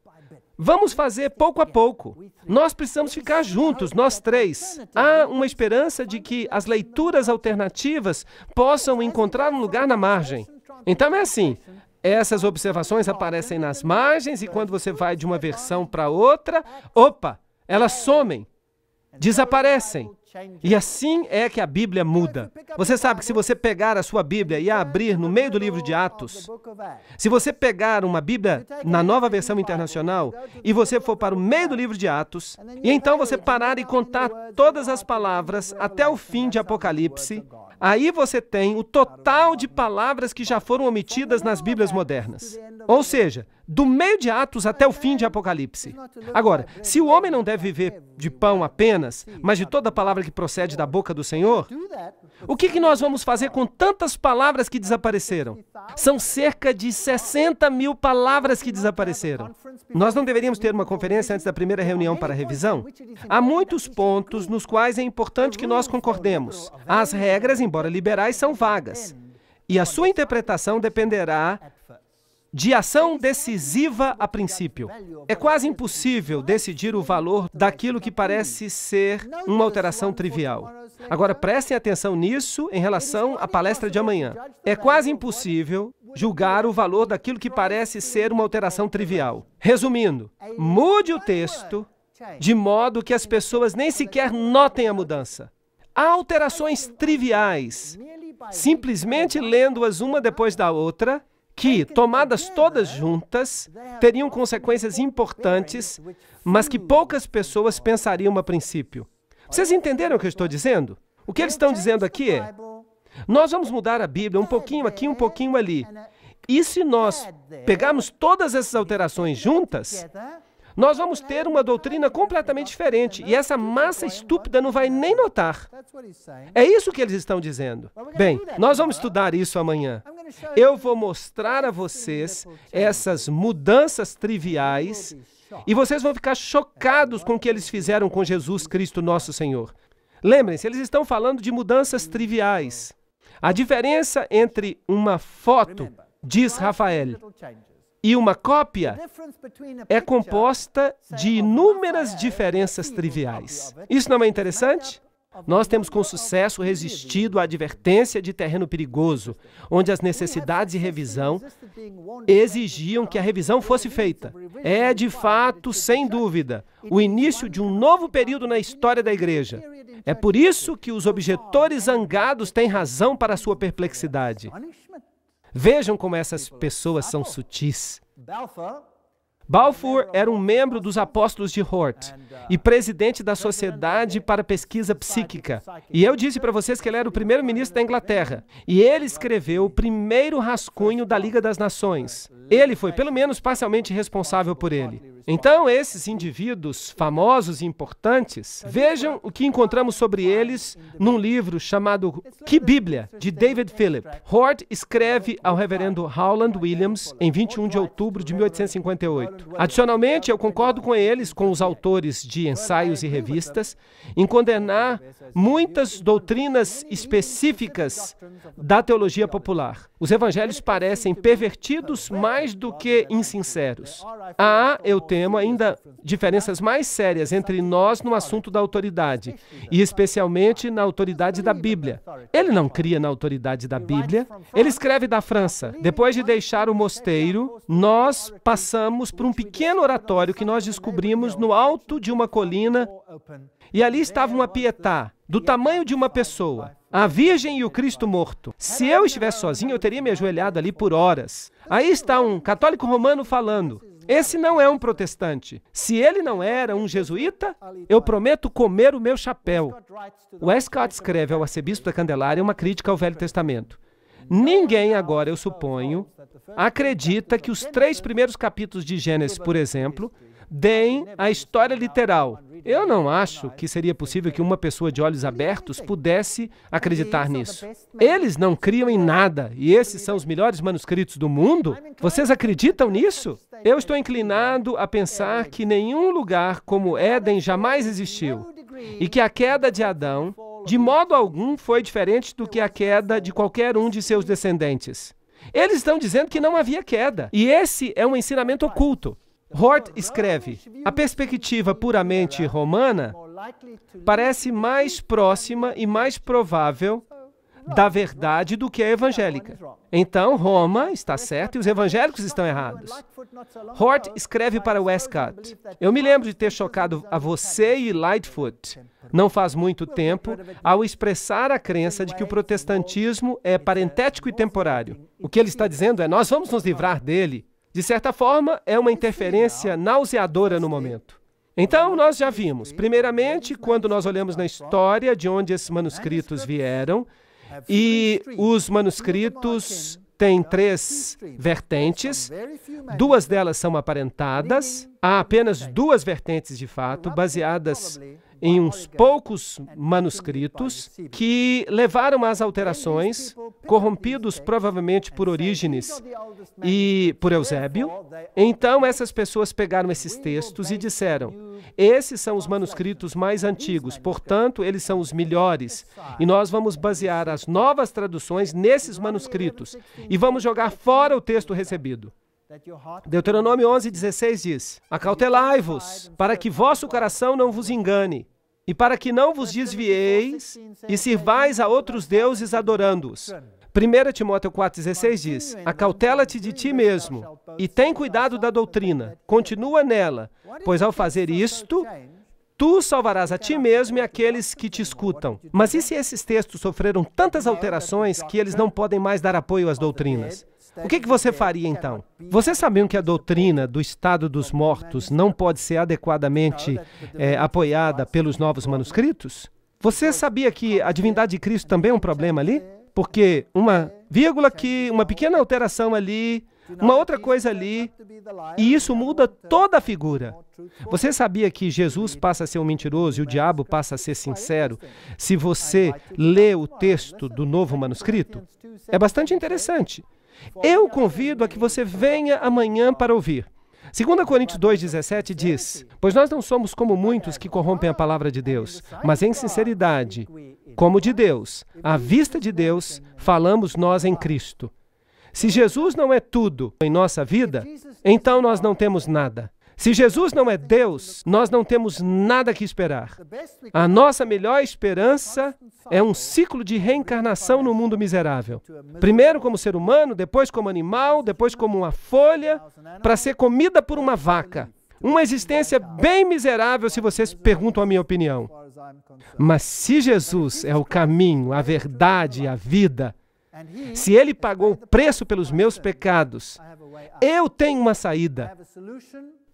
Vamos fazer pouco a pouco. Nós precisamos ficar juntos, nós três. Há uma esperança de que as leituras alternativas possam encontrar um lugar na margem. Então é assim, essas observações aparecem nas margens e quando você vai de uma versão para outra, elas somem, desaparecem. E assim é que a Bíblia muda. Você sabe que se você pegar a sua Bíblia e a abrir no meio do livro de Atos, se você pegar uma Bíblia na Nova Versão Internacional e você for para o meio do livro de Atos, e então você parar e contar todas as palavras até o fim de Apocalipse, Aí você tem o total de palavras que já foram omitidas nas Bíblias modernas. Ou seja, do meio de Atos até o fim de Apocalipse. Agora, se o homem não deve viver de pão apenas, mas de toda palavra que procede da boca do Senhor, o que nós vamos fazer com tantas palavras que desapareceram? São cerca de 60 mil palavras que desapareceram. Nós não deveríamos ter uma conferência antes da primeira reunião para revisão? Há muitos pontos nos quais é importante que nós concordemos. As regras, embora liberais, são vagas. E a sua interpretação dependerá de ação decisiva a princípio. É quase impossível decidir o valor daquilo que parece ser uma alteração trivial. Agora, prestem atenção nisso em relação à palestra de amanhã. É quase impossível julgar o valor daquilo que parece ser uma alteração trivial. Resumindo, mude o texto de modo que as pessoas nem sequer notem a mudança. Há alterações triviais, simplesmente lendo-as uma depois da outra, que, tomadas todas juntas, teriam consequências importantes, mas que poucas pessoas pensariam a princípio. Vocês entenderam o que eu estou dizendo? O que eles estão dizendo aqui é, nós vamos mudar a Bíblia um pouquinho aqui, um pouquinho ali. E se nós pegarmos todas essas alterações juntas, nós vamos ter uma doutrina completamente diferente, e essa massa estúpida não vai nem notar. É isso que eles estão dizendo. Bem, nós vamos estudar isso amanhã. Eu vou mostrar a vocês essas mudanças triviais, e vocês vão ficar chocados com o que eles fizeram com Jesus Cristo, nosso Senhor. Lembrem-se, eles estão falando de mudanças triviais. A diferença entre uma foto, diz Rafael, e uma cópia é composta de inúmeras diferenças triviais. Isso não é interessante? Nós temos com sucesso resistido à advertência de terreno perigoso, onde as necessidades de revisão exigiam que a revisão fosse feita. É, de fato, sem dúvida, o início de um novo período na história da igreja. É por isso que os objetores zangados têm razão para a sua perplexidade. Vejam como essas pessoas são sutis. Balfour era um membro dos Apóstolos de Hort e presidente da Sociedade para Pesquisa Psíquica. E eu disse para vocês que ele era o primeiro-ministro da Inglaterra. E ele escreveu o primeiro rascunho da Liga das Nações. Ele foi, pelo menos, parcialmente responsável por ele. Então, esses indivíduos famosos e importantes, vejam o que encontramos sobre eles num livro chamado Que Bíblia, de David Philip. Hort escreve ao reverendo Howland Williams em 21 de outubro de 1858. Adicionalmente, eu concordo com eles, com os autores de ensaios e revistas, em condenar muitas doutrinas específicas da teologia popular. Os evangelhos parecem pervertidos mais do que insinceros. Há, eu temo, ainda diferenças mais sérias entre nós no assunto da autoridade, e especialmente na autoridade da Bíblia. Ele não cria na autoridade da Bíblia. Ele escreve da França. Depois de deixar o mosteiro, nós passamos por um pequeno oratório que nós descobrimos no alto de uma colina, e ali estava uma pietá, do tamanho de uma pessoa, a Virgem e o Cristo morto. Se eu estivesse sozinho, eu teria me ajoelhado ali por horas. Aí está um católico romano falando. Esse não é um protestante. Se ele não era um jesuíta, eu prometo comer o meu chapéu. Westcott escreve ao arcebispo da Candelária uma crítica ao Velho Testamento. Ninguém agora, eu suponho, acredita que os 3 primeiros capítulos de Gênesis, por exemplo, deem a história literal. Eu não acho que seria possível que uma pessoa de olhos abertos pudesse acreditar nisso. Eles não criam em nada, e esses são os melhores manuscritos do mundo? Vocês acreditam nisso? Eu estou inclinado a pensar que nenhum lugar como Éden jamais existiu, e que a queda de Adão, de modo algum, foi diferente do que a queda de qualquer um de seus descendentes. Eles estão dizendo que não havia queda, e esse é um ensinamento oculto. Hort escreve, a perspectiva puramente romana parece mais próxima e mais provável da verdade do que a evangélica. Então, Roma está certa e os evangélicos estão errados. Hort escreve para Westcott, eu me lembro de ter chocado a você e Lightfoot, não faz muito tempo, ao expressar a crença de que o protestantismo é parentético e temporário. O que ele está dizendo é, nós vamos nos livrar dele. De certa forma, é uma interferência nauseadora no momento. Então, nós já vimos, primeiramente, quando nós olhamos na história de onde esses manuscritos vieram, E os manuscritos têm 3 vertentes, 2 delas são aparentadas, há apenas 2 vertentes de fato, baseadas em uns poucos manuscritos que levaram às alterações, corrompidos provavelmente por Orígenes e por Eusébio. Então, essas pessoas pegaram esses textos e disseram: esses são os manuscritos mais antigos, portanto, eles são os melhores, e nós vamos basear as novas traduções nesses manuscritos, e vamos jogar fora o texto recebido. Deuteronômio 11:16 diz: acautelai-vos, para que vosso coração não vos engane, e para que não vos desvieis e sirvais a outros deuses adorando-os. 1 Timóteo 4,16 diz: acautela-te de ti mesmo, e tem cuidado da doutrina, continua nela, pois ao fazer isto, tu salvarás a ti mesmo e aqueles que te escutam. Mas e se esses textos sofreram tantas alterações que eles não podem mais dar apoio às doutrinas? O que você faria então? Vocês sabiam que a doutrina do estado dos mortos não pode ser adequadamente apoiada pelos novos manuscritos? Você sabia que a divindade de Cristo também é um problema ali? Porque uma vírgula aqui, uma pequena alteração ali, uma outra coisa ali, e isso muda toda a figura. Você sabia que Jesus passa a ser um mentiroso e o diabo passa a ser sincero se você lê o texto do novo manuscrito? É bastante interessante. Eu convido a que você venha amanhã para ouvir. 2 Coríntios 2,17 diz: pois nós não somos como muitos que corrompem a palavra de Deus, mas em sinceridade, como de Deus, à vista de Deus, falamos nós em Cristo. Se Jesus não é tudo em nossa vida, então nós não temos nada. Se Jesus não é Deus, nós não temos nada que esperar. A nossa melhor esperança é um ciclo de reencarnação no mundo miserável. Primeiro como ser humano, depois como animal, depois como uma folha, para ser comida por uma vaca. Uma existência bem miserável, se vocês perguntam a minha opinião. Mas se Jesus é o caminho, a verdade e a vida, se Ele pagou o preço pelos meus pecados, eu tenho uma saída.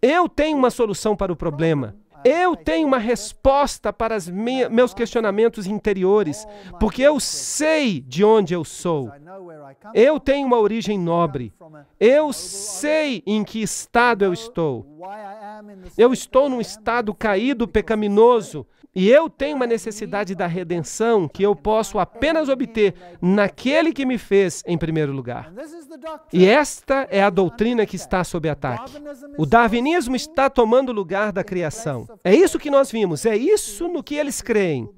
Eu tenho uma solução para o problema. Eu tenho uma resposta para os meus questionamentos interiores, porque eu sei de onde eu sou. Eu tenho uma origem nobre. Eu sei em que estado eu estou. Eu estou num estado caído, pecaminoso, e eu tenho uma necessidade da redenção que eu posso apenas obter naquele que me fez em primeiro lugar. E esta é a doutrina que está sob ataque. O darwinismo está tomando o lugar da criação. É isso que nós vimos, é isso no que eles creem.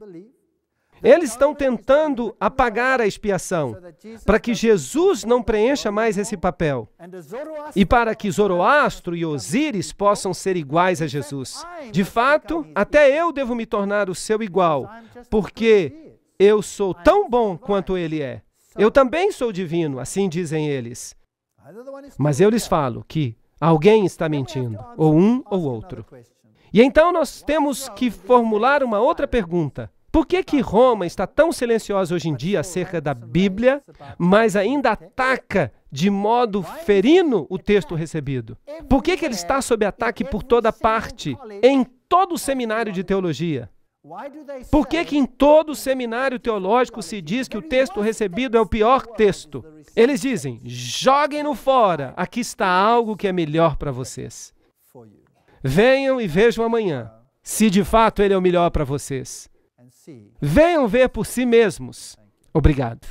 Eles estão tentando apagar a expiação, para que Jesus não preencha mais esse papel. E para que Zoroastro e Osíris possam ser iguais a Jesus. De fato, até eu devo me tornar o seu igual, porque eu sou tão bom quanto ele é. Eu também sou divino, assim dizem eles. Mas eu lhes falo que alguém está mentindo, ou um ou outro. E então nós temos que formular uma outra pergunta. Por que Roma está tão silenciosa hoje em dia acerca da Bíblia, mas ainda ataca de modo ferino o texto recebido? Por que ele está sob ataque por toda parte, em todo o seminário de teologia? Por que em todo o seminário teológico se diz que o texto recebido é o pior texto? Eles dizem: joguem-no fora, aqui está algo que é melhor para vocês. Venham e vejam amanhã, se de fato ele é o melhor para vocês. Venham ver por si mesmos. Obrigado.